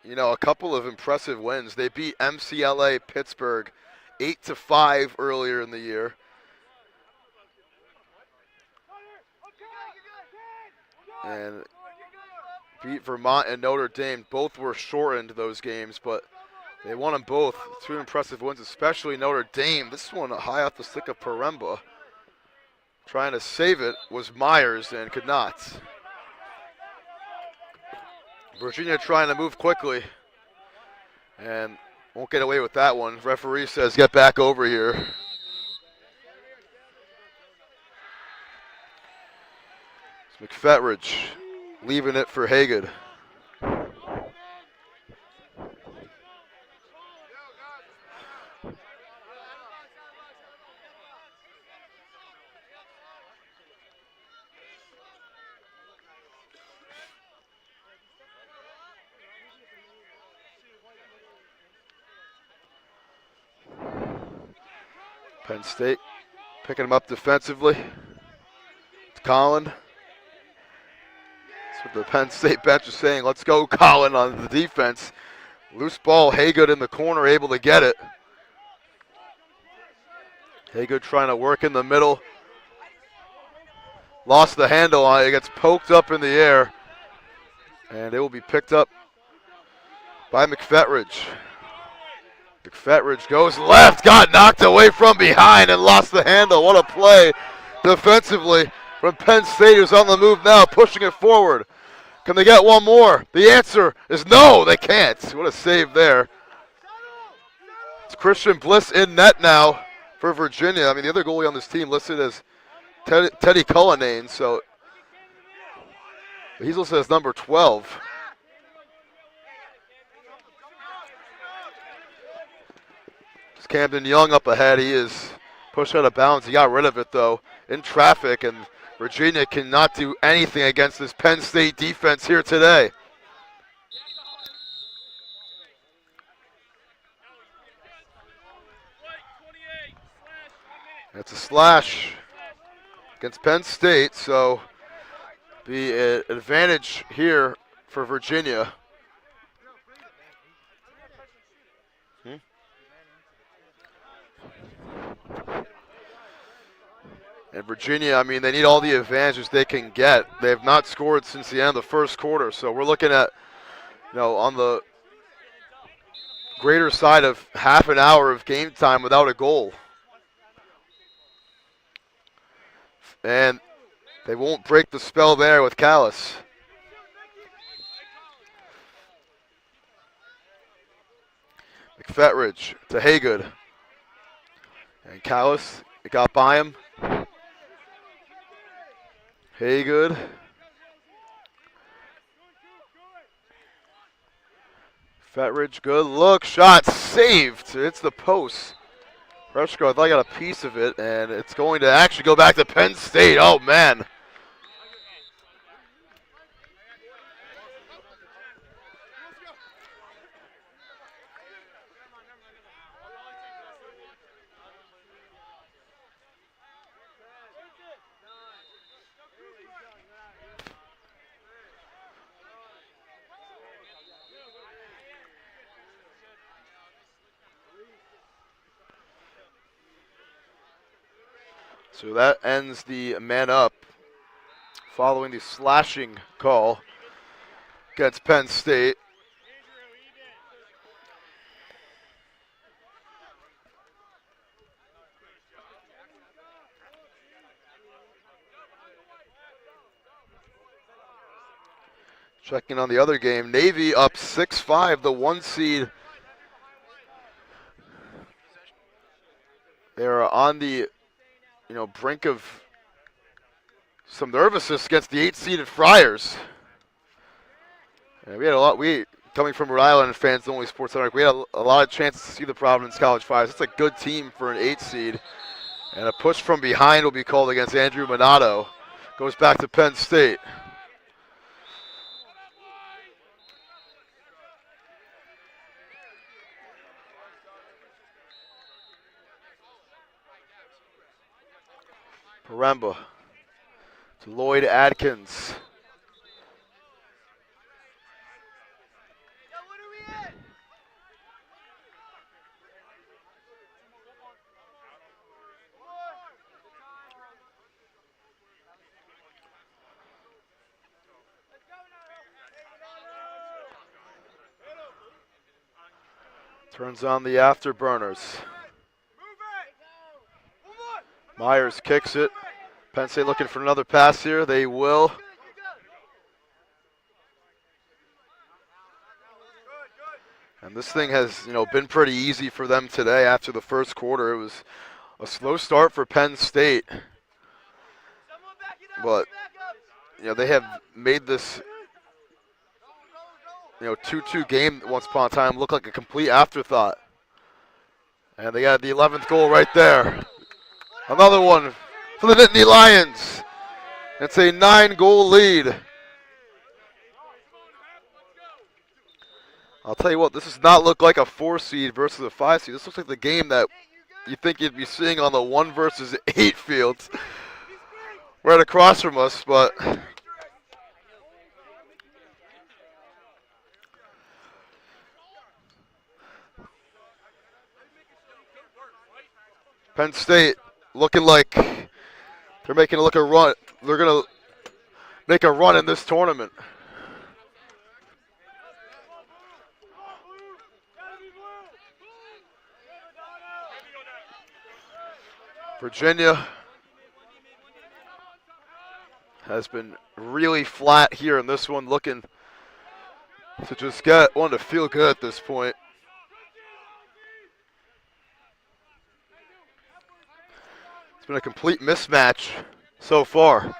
a couple of impressive wins. They beat NCLL Pittsburgh 8-5 earlier in the year. And beat Vermont and Notre Dame. Both were shortened, those games, but they won them both. Two impressive wins, especially Notre Dame. This one high off the stick of Paremba. Trying to save it was Myers and could not. Virginia trying to move quickly and won't get away with that one. Referee says get back over here. It's McFetridge leaving it for Hagood. Penn State picking him up defensively. It's Collin. That's what the Penn State bench is saying. Let's go, Collin, on the defense. Loose ball, Hagood in the corner, able to get it. Hagood trying to work in the middle. Lost the handle on it. It gets poked up in the air. And it will be picked up by McFetridge. McFetridge goes left, got knocked away from behind and lost the handle. What a play defensively from Penn State, who's on the move now, pushing it forward. Can they get one more? The answer is no, they can't. What a save there. It's Christian Bliss in net now for Virginia. I mean, the other goalie on this team listed as Teddy Cullinane, so he's listed as number 12. Camden Young up ahead. He is pushed out of bounds. He got rid of it, though, in traffic, and Virginia cannot do anything against this Penn State defense here today. That's a slash against Penn State, so be an advantage here for Virginia. And Virginia, I mean, they need all the advantages they can get. They have not scored since the end of the first quarter. So we're looking at, on the greater side of half an hour of game time without a goal. And they won't break the spell there with Callis. McFetridge to Hagood. And Callis, it got by him. Hagood. Fetridge, good look, shot saved. It's the post. Rushko, I thought I got a piece of it, and it's going to actually go back to Penn State. Oh, man. So that ends the man up following the slashing call against Penn State. Checking on the other game, Navy up 6-5, the 1 seed. They're on the brink of some nervousness against the 8-seeded Friars. Yeah, we had a lot. Coming from Rhode Island fans, the only sports center, we had a lot of chances to see the Providence College Fires. It's a good team for an 8 seed. And a push from behind will be called against Andrew Minato. Goes back to Penn State. Paremba to Lloyd Adkins. Turns on the afterburners. Myers kicks it. Penn State looking for another pass here. They will. And this thing has, been pretty easy for them today after the first quarter. It was a slow start for Penn State. But, they have made this, 2-2 game once upon a time look like a complete afterthought. And they got the 11th goal right there. Another one for the Nittany Lions. It's a 9-goal lead. I'll tell you what, this does not look like a 4 seed versus a 5 seed. This looks like the game that you think you'd be seeing on the 1 versus 8 fields. Right across from us, but Penn State looking like they're making a run. They're going to make a run in this tournament. Virginia has been really flat here in this one, looking to just get one to feel good at this point. It's been a complete mismatch so far.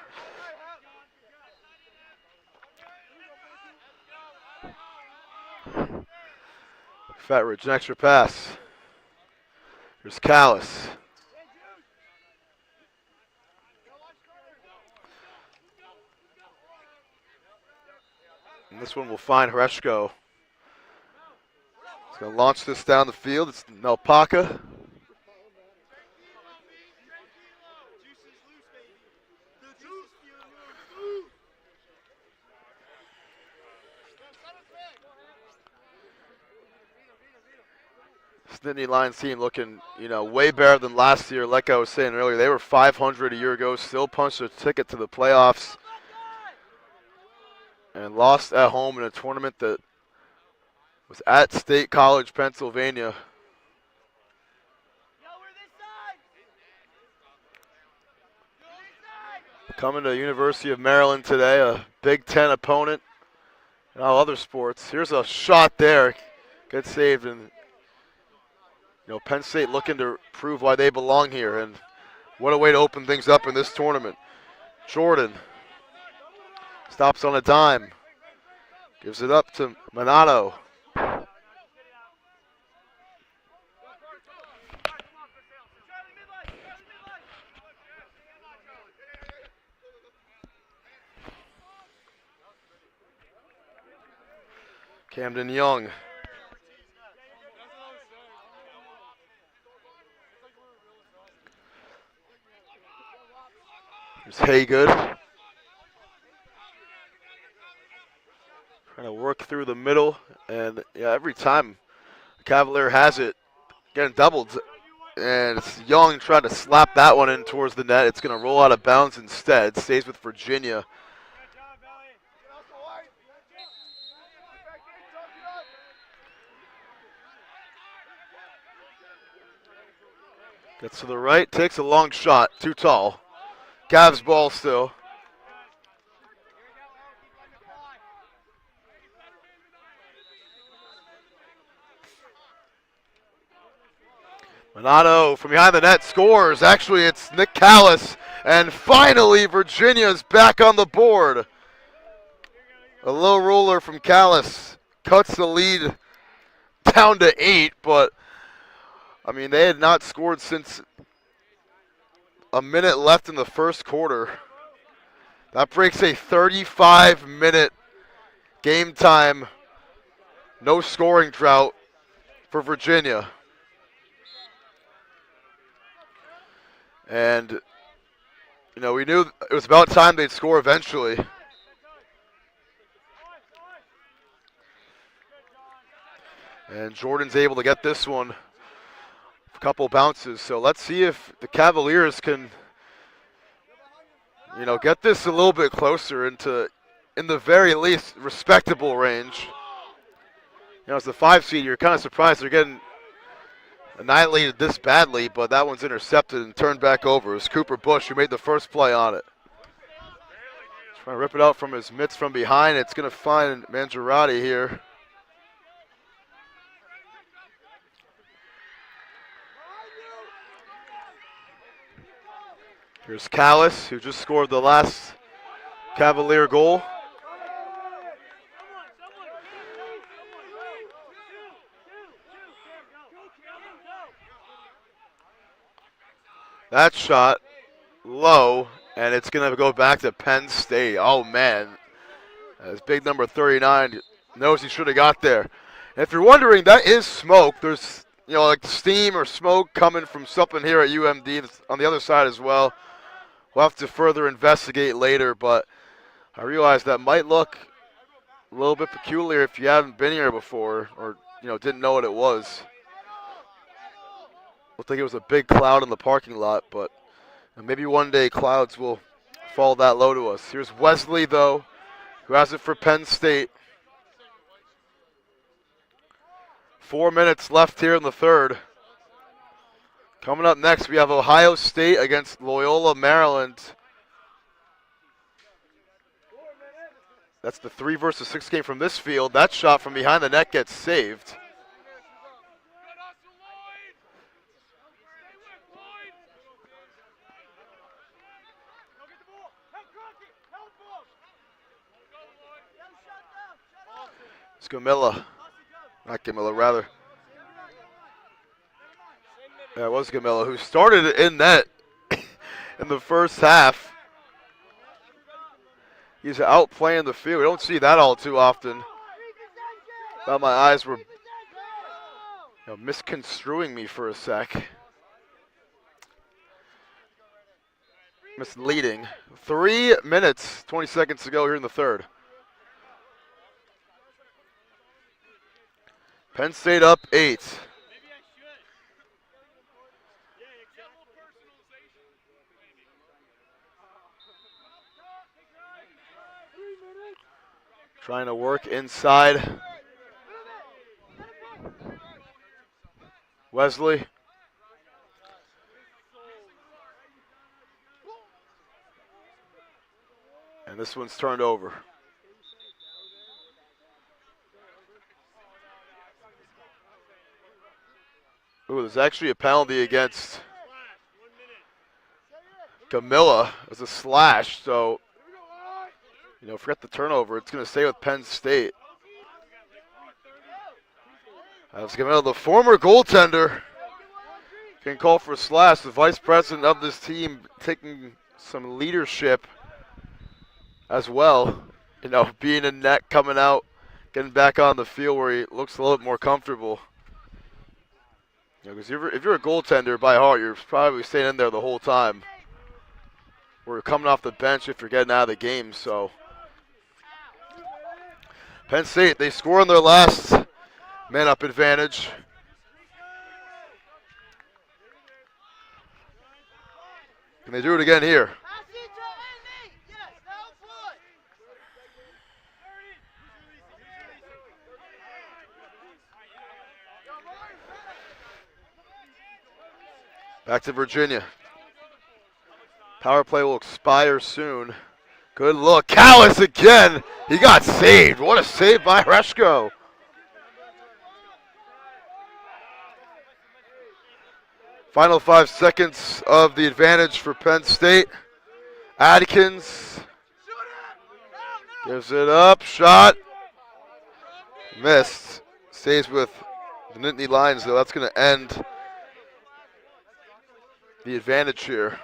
Fat Ridge, an extra pass. Here's Callis. And this one will find Hreshko. He's going to launch this down the field. It's Melpaka. Nittany Lions team looking, way better than last year. Like I was saying earlier, they were 500 a year ago, still punched their ticket to the playoffs, and lost at home in a tournament that was at State College, Pennsylvania. Coming to the University of Maryland today, a Big Ten opponent in all other sports. Here's a shot there. Good save, and Penn State looking to prove why they belong here, and what a way to open things up in this tournament. Jordan stops on a dime, gives it up to Minato. Camden Young. Here's Haygood. Trying to work through the middle, and every time the Cavalier has it, getting doubled, and it's Young trying to slap that one in towards the net. It's going to roll out of bounds instead. Stays with Virginia. Gets to the right, takes a long shot, too tall. Cavs ball still. Minato from behind the net scores. Actually, it's Nick Callis. And finally, Virginia's back on the board. A low roller from Callis cuts the lead down to 8, but I mean, they had not scored since a minute left in the first quarter. That breaks a 35-minute game time, no scoring drought for Virginia. And, you know, we knew it was about time they'd score eventually. And Jordan's able to get this one. A couple bounces. So let's see if the Cavaliers can, you know, get this a little bit closer into, in the very least, respectable range. You know, as the 5 seed, you're kind of surprised they're getting annihilated this badly, but that one's intercepted and turned back over. It was Cooper Bush who made the first play on it. Trying to rip it out from his mitts from behind. It's going to find Mangiarotti here. Here's Callis, who just scored the last Cavalier goal. That shot low, and it's going to go back to Penn State. Oh, man. As big number 39 knows he should have got there. And if you're wondering, that is smoke. There's, you know, like steam or smoke coming from something here at UMD that's on the other side as well. We'll have to further investigate later, but I realize that might look a little bit peculiar if you haven't been here before or, you know, didn't know what it was. Looked like it was a big cloud in the parking lot, but maybe one day clouds will fall that low to us. Here's Wesley, though, who has it for Penn State. 4 minutes left here in the third. Coming up next, we have Ohio State against Loyola, Maryland. That's the 3 versus 6 game from this field. That shot from behind the net gets saved. It's Gamilla. Not Gamilla, rather. Yeah, it was Gamilla who started it in net in the first half. He's out playing the field. We don't see that all too often. Thought my eyes were, you know, misconstruing me for a sec. Misleading. 3 minutes, 20 seconds to go here in the third. Penn State up 8. Trying to work inside. Wesley. And this one's turned over. Ooh, there's actually a penalty against Gamilla as a slash, so, you know, forget the turnover. It's going to stay with Penn State. As Gamilla, the former goaltender, can call for a slash. The vice president of this team taking some leadership as well. You know, being in net, coming out, getting back on the field where he looks a little bit more comfortable. Because if you're a goaltender by heart, you're probably staying in there the whole time. We're coming off the bench if you're getting out of the game. So Penn State, they score on their last man-up advantage. Can they do it again here? Back to Virginia. Power play will expire soon. Good look. Callis again. He got saved. What a save by Reshko. Final 5 seconds of the advantage for Penn State. Adkins Gives it up. Shot. Missed. Stays with the Nittany Lions, though. That's going to end the advantage here.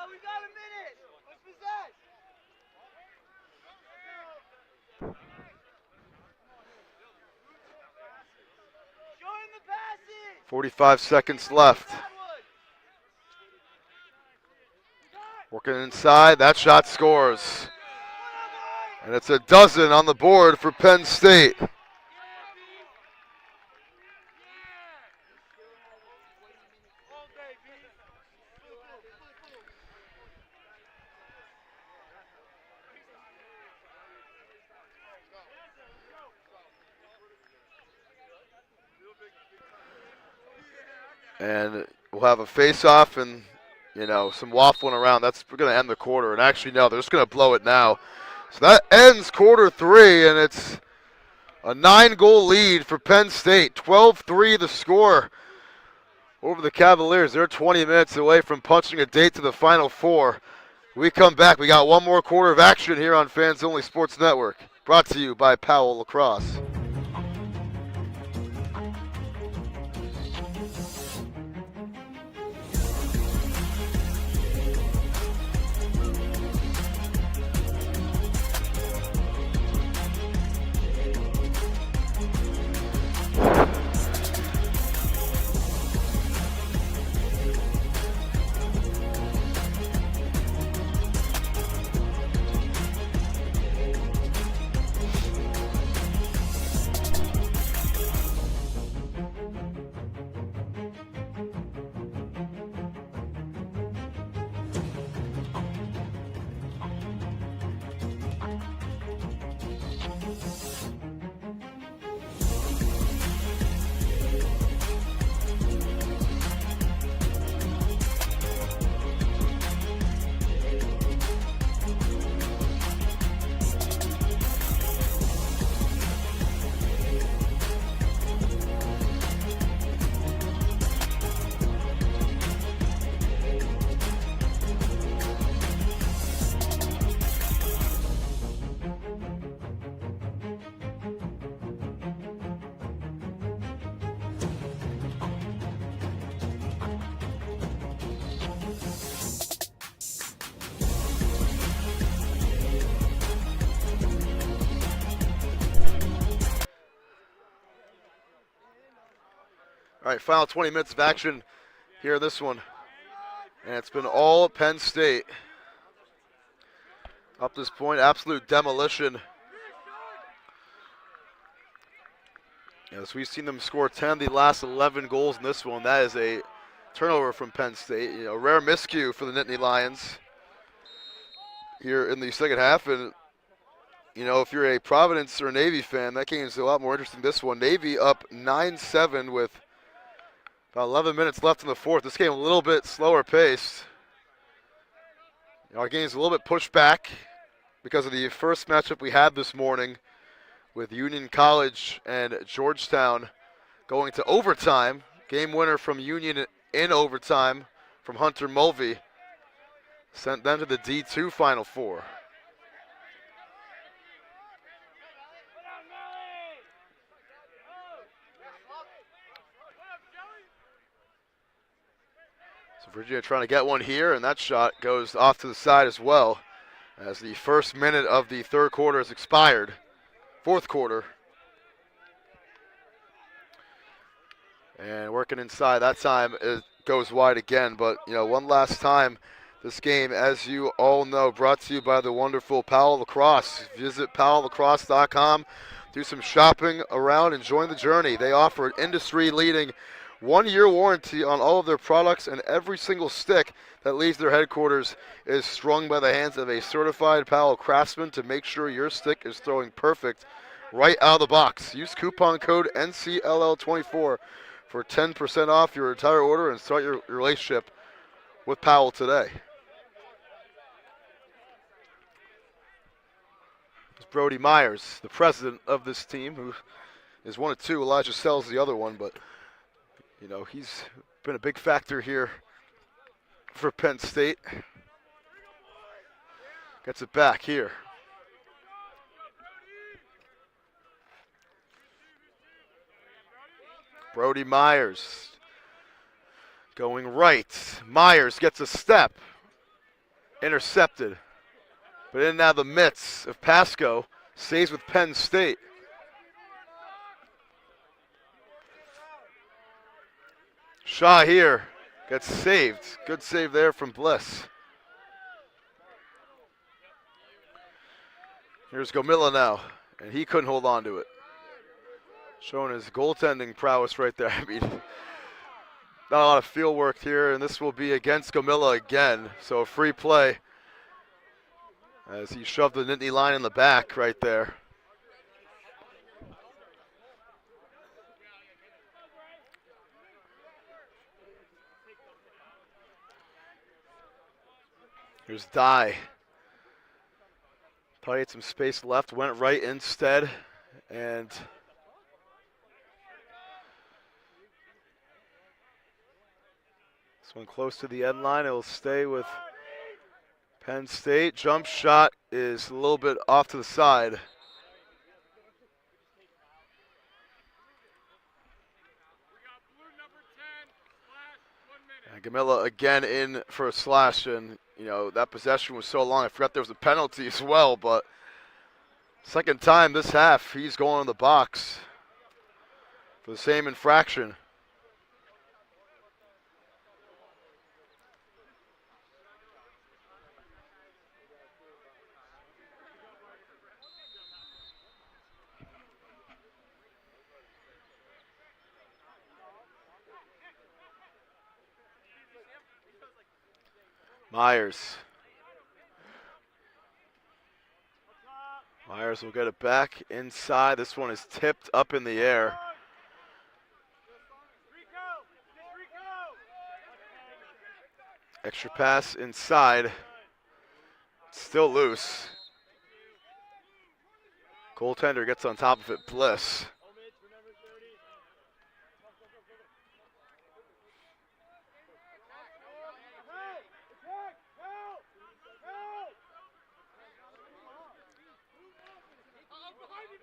We got a minute. Let's possess. 45 seconds left. Working inside. That shot scores. And it's a dozen on the board for Penn State. And we'll have a face-off and, you know, some waffling around. That's going to end the quarter. And actually, no, they're just going to blow it now. So that ends quarter 3, and it's a 9-goal lead for Penn State. 12-3 the score over the Cavaliers. They're 20 minutes away from punching a date to the Final Four. We come back. We got one more quarter of action here on Fans Only Sports Network. Brought to you by Powell Lacrosse. All right, final 20 minutes of action here in this one. And it's been all Penn State. Up to this point, absolute demolition. As we've seen them score 10 of the last 11 goals in this one. That is a turnover from Penn State. You know, rare miscue for the Nittany Lions here in the second half. And, you know, if you're a Providence or Navy fan, that game is a lot more interesting than this one. Navy up 9-7 with about 11 minutes left in the fourth. This game a little bit slower paced. Our game's a little bit pushed back because of the first matchup we had this morning with Union College and Georgetown going to overtime. Game winner from Union in overtime from Hunter Mulvey sent them to the D2 Final Four. Virginia trying to get one here, and that shot goes off to the side as well as the first minute of the third quarter has expired. Fourth quarter. And working inside. That time it goes wide again, but, you know, one last time. This game, as you all know, brought to you by the wonderful Powell Lacrosse. Visit powelllacrosse.com. Do some shopping around and join the journey. They offer an industry-leading 1-year warranty on all of their products, and every single stick that leaves their headquarters is strung by the hands of a certified Powell craftsman to make sure your stick is throwing perfect right out of the box. Use coupon code NCLL24 for 10% off your entire order and start your relationship with Powell today. It's Brody Myers, the president of this team, who is one of two. Elijah Sells the other one, but You know, he's been a big factor here for Penn State. Gets it back here. Brody Myers going right. Myers gets a step. Intercepted. But in now the midst of Pasco. Stays with Penn State. Shaw here gets saved. Good save there from Bliss. Here's Gomilla now, and he couldn't hold on to it. Showing his goaltending prowess right there. I mean, not a lot of field work here, and this will be against Gomilla again. So a free play as he shoved the Nittany line in the back right there. Here's Dye. Probably had some space left, went right instead, and this one close to the end line. It will stay with Penn State. Jump shot is a little bit off to the side. And Gomilla again in for a slash, and you know that possession was so long. I forgot there was a penalty as well, but second time this half he's going in the box for the same infraction. Myers. Myers will get it back inside. This one is tipped up in the air. Extra pass inside. Still loose. Goaltender gets on top of it. Bliss.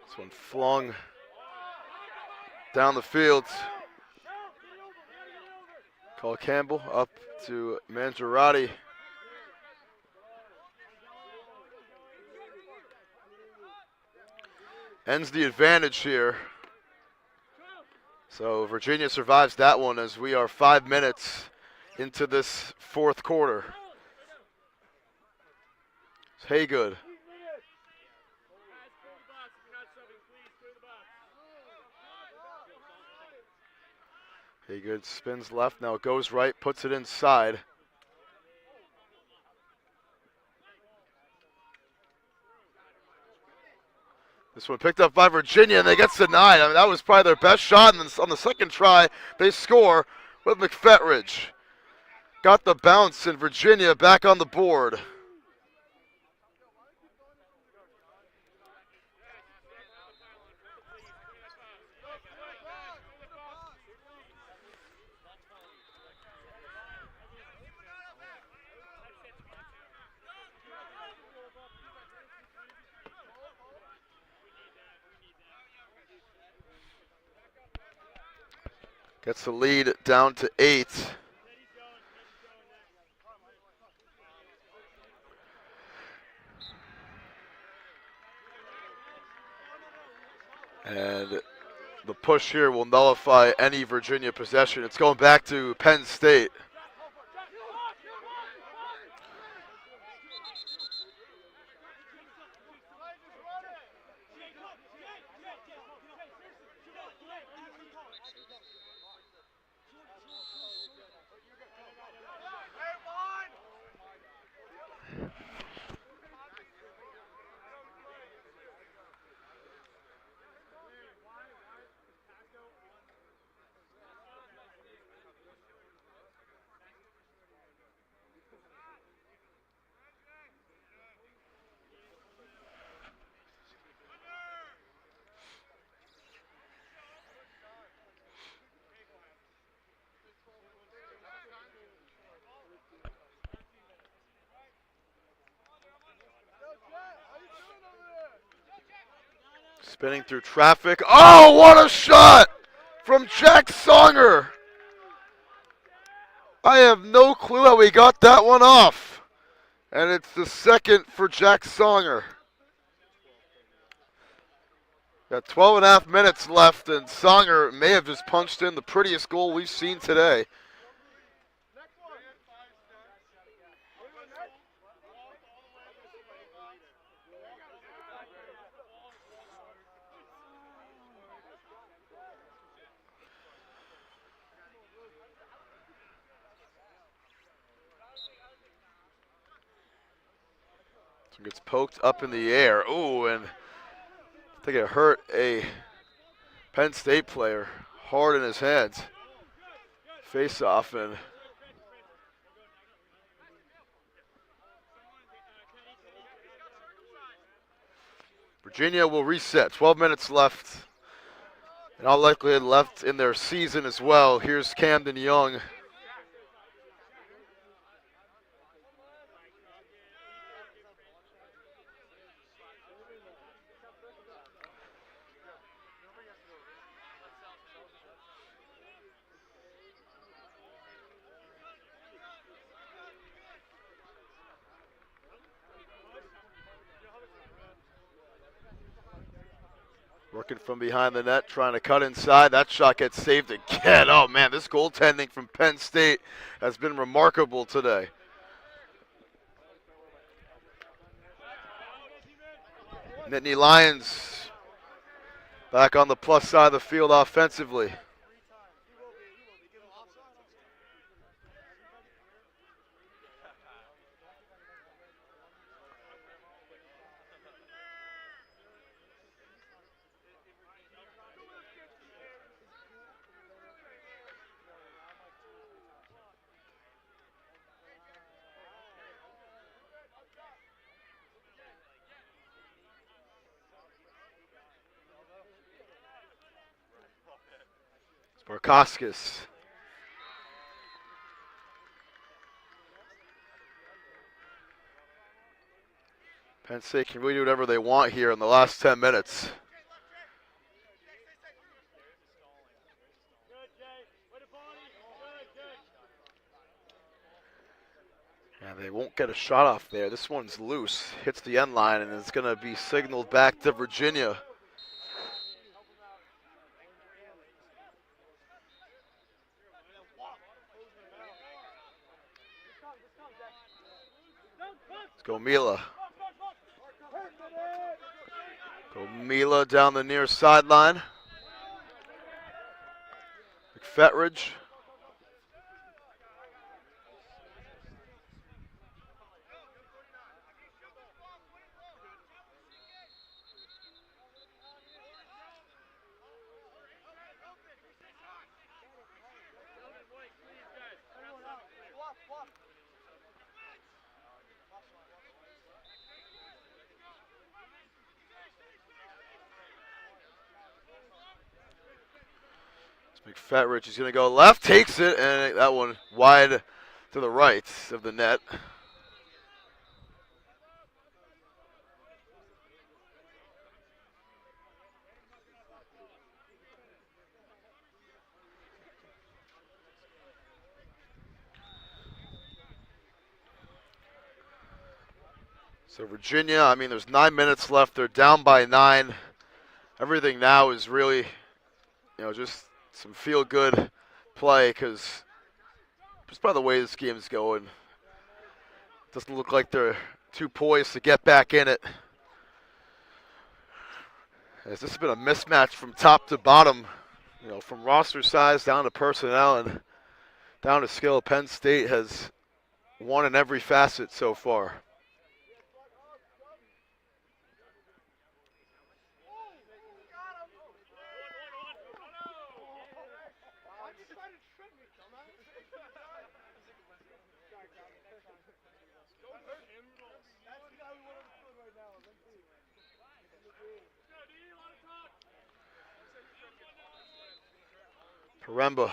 This one flung down the field. Call Campbell up to Mangiarotti. Ends the advantage here. So Virginia survives that one as we are 5 minutes into this fourth quarter. It's Haygood. Haygood spins left, now it goes right, puts it inside. This one picked up by Virginia, and they get denied. I mean, that was probably their best shot, and on the second try, they score with McFetridge. Got the bounce, and Virginia back on the board. Gets the lead down to 8. And the push here will nullify any Virginia possession. It's going back to Penn State. Spinning through traffic. Oh, what a shot from Jack Songer. I have no clue how he got that one off. And it's the second for Jack Songer. Got 12 and a half minutes left, and Songer may have just punched in the prettiest goal we've seen today. So gets poked up in the air. Ooh, and I think it hurt a Penn State player hard in his hands. Face off, and Virginia will reset. 12 minutes left. And all likelihood left in their season as well. Here's Camden Young. Working from behind the net, trying to cut inside. That shot gets saved again. Oh, man, this goaltending from Penn State has been remarkable today. Nittany Lions back on the plus side of the field offensively. Barkowskis. Penn State can really do whatever they want here in the last 10 minutes. And they won't get a shot off there. This one's loose, hits the end line, and it's going to be signaled back to Virginia. Let's go Mila. Go Mila down the near sideline. McFetridge. McFetridge is going to go left, takes it, and that one wide to the right of the net. So Virginia, I mean, there's 9 minutes left. They're down by 9. Everything now is really, just some feel-good play because just by the way this game's going, it doesn't look like they're too poised to get back in it. As this has been a mismatch from top to bottom, from roster size down to personnel and down to skill. Penn State has won in every facet so far. Paremba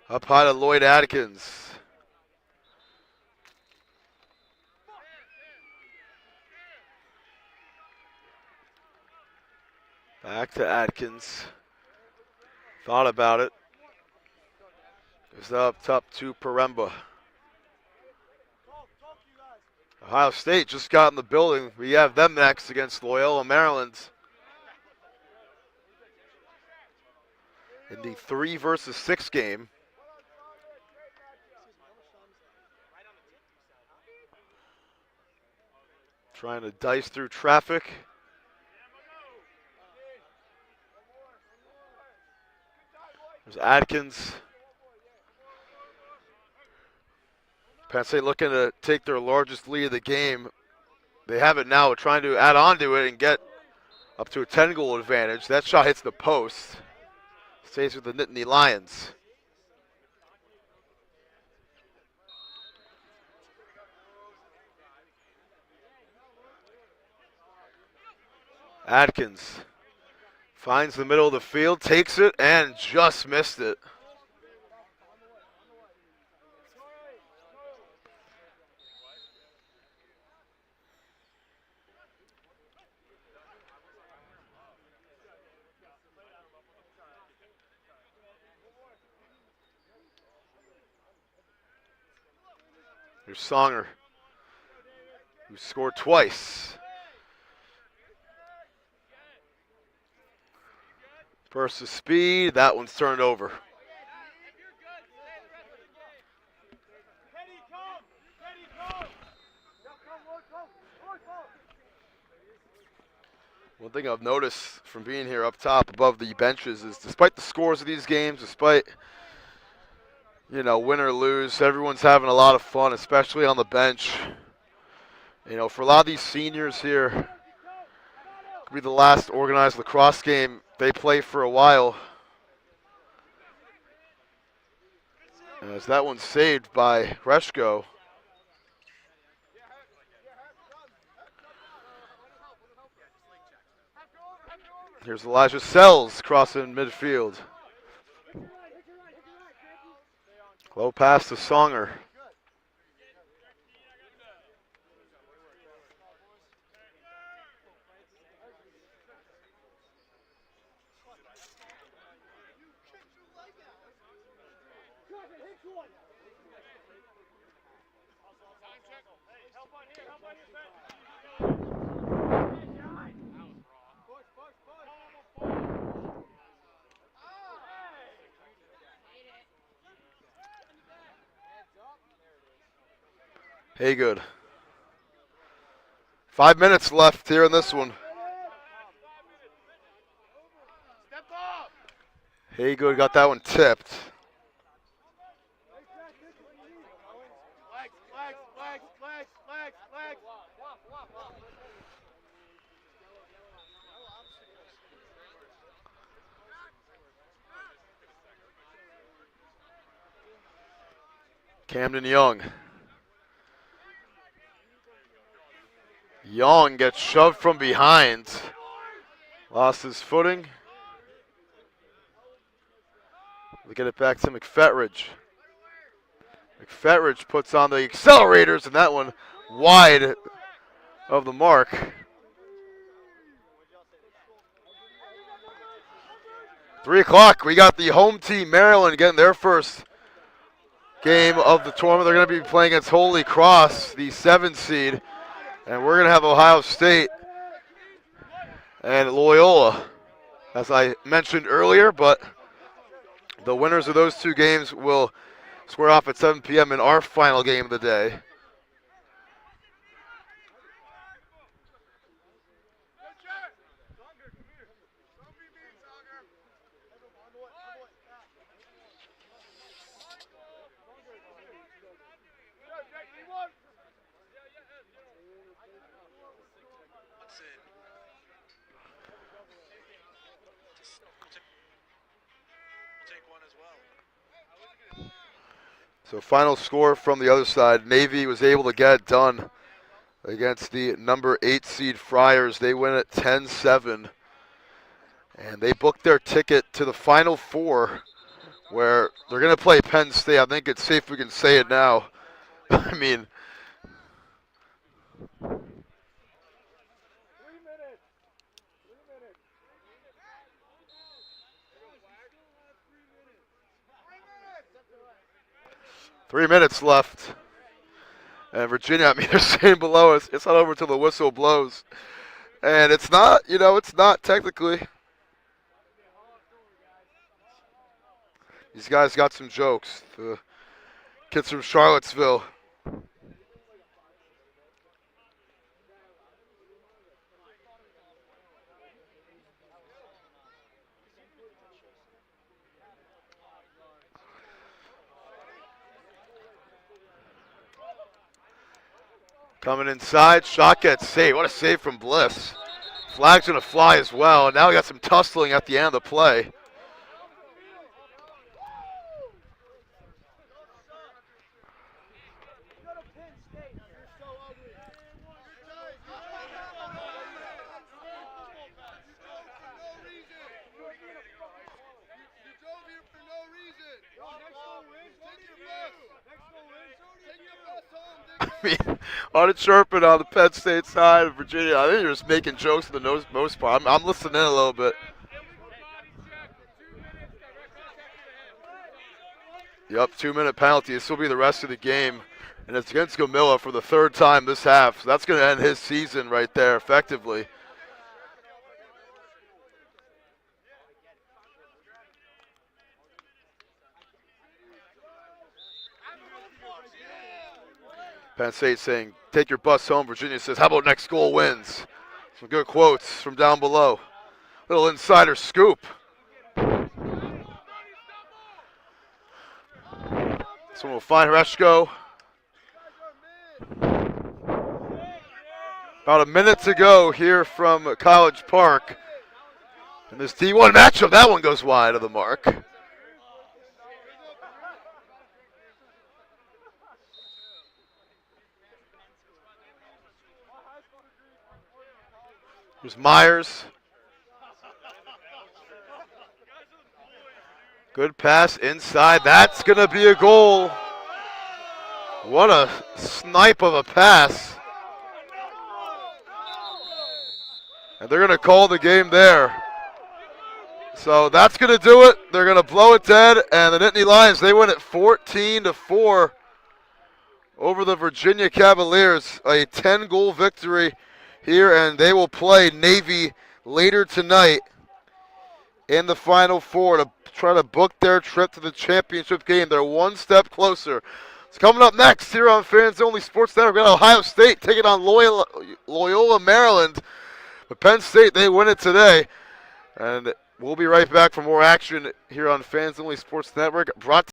up high to Lloyd Atkins. Back to Atkins. Thought about it. It's up top to Paremba. Ohio State just got in the building. We have them next against Loyola, Maryland. In the 3 versus 6 game. Trying to dice through traffic. There's Atkins. Penn State looking to take their largest lead of the game. They have it now, trying to add on to it and get up to a 10-goal advantage. That shot hits the post. Stays with the Nittany Lions. Atkins finds the middle of the field, takes it, and just missed it. Here's Songer, who scored twice. Burst of speed, that one's turned over. One thing I've noticed from being here up top above the benches is despite the scores of these games, despite, win or lose, everyone's having a lot of fun, especially on the bench. For a lot of these seniors here, could be the last organized lacrosse game they play for a while. As that one's saved by Reshko. Here's Elijah Sells crossing midfield. Low pass to Songer. Haygood. 5 minutes left here in this one. Haygood got that one tipped. Camden Young. Young gets shoved from behind. Lost his footing. We get it back to McFetridge. McFetridge puts on the accelerators, and that one wide of the mark. 3 o'clock, we got the home team, Maryland, getting their first game of the tournament. They're going to be playing against Holy Cross, the 7th seed. And we're going to have Ohio State and Loyola, as I mentioned earlier. But the winners of those 2 games will square off at 7 p.m. in our final game of the day. So final score from the other side, Navy was able to get it done against the number 8 seed Friars. They win at 10-7. And they booked their ticket to the Final Four, where they're going to play Penn State. I think it's safe we can say it now. I mean, 3 minutes left. And Virginia, I mean, they're saying below us, it's not over till the whistle blows. And it's not, it's not technically. These guys got some jokes. The kids from Charlottesville. Coming inside, shot gets saved. What a save from Bliss. Flag's going to fly as well. And now we got some tussling at the end of the play. I mean, on a chirping on the Penn State side of Virginia. I think they're just making jokes for the most part. I'm listening in a little bit. Yep, 2-minute penalty. This will be the rest of the game. And it's against Gomilla for the third time this half. So that's going to end his season right there effectively. Penn State saying, take your bus home. Virginia says, how about next goal wins? Some good quotes from down below. Little insider scoop. This one will find Hreshko. About a minute to go here from College Park. In this D1 matchup, that one goes wide of the mark. Here's Myers. Good pass inside. That's going to be a goal. What a snipe of a pass. And they're going to call the game there. So that's going to do it. They're going to blow it dead. And the Nittany Lions, they win it 14-4 over the Virginia Cavaliers. A 10-goal victory here, and they will play Navy later tonight in the Final Four to try to book their trip to the championship game. They're one step closer. It's coming up next here on Fans Only Sports Network. We got Ohio State taking on Loyola Maryland. But Penn State, they win it today. And we'll be right back for more action here on Fans Only Sports Network. Brought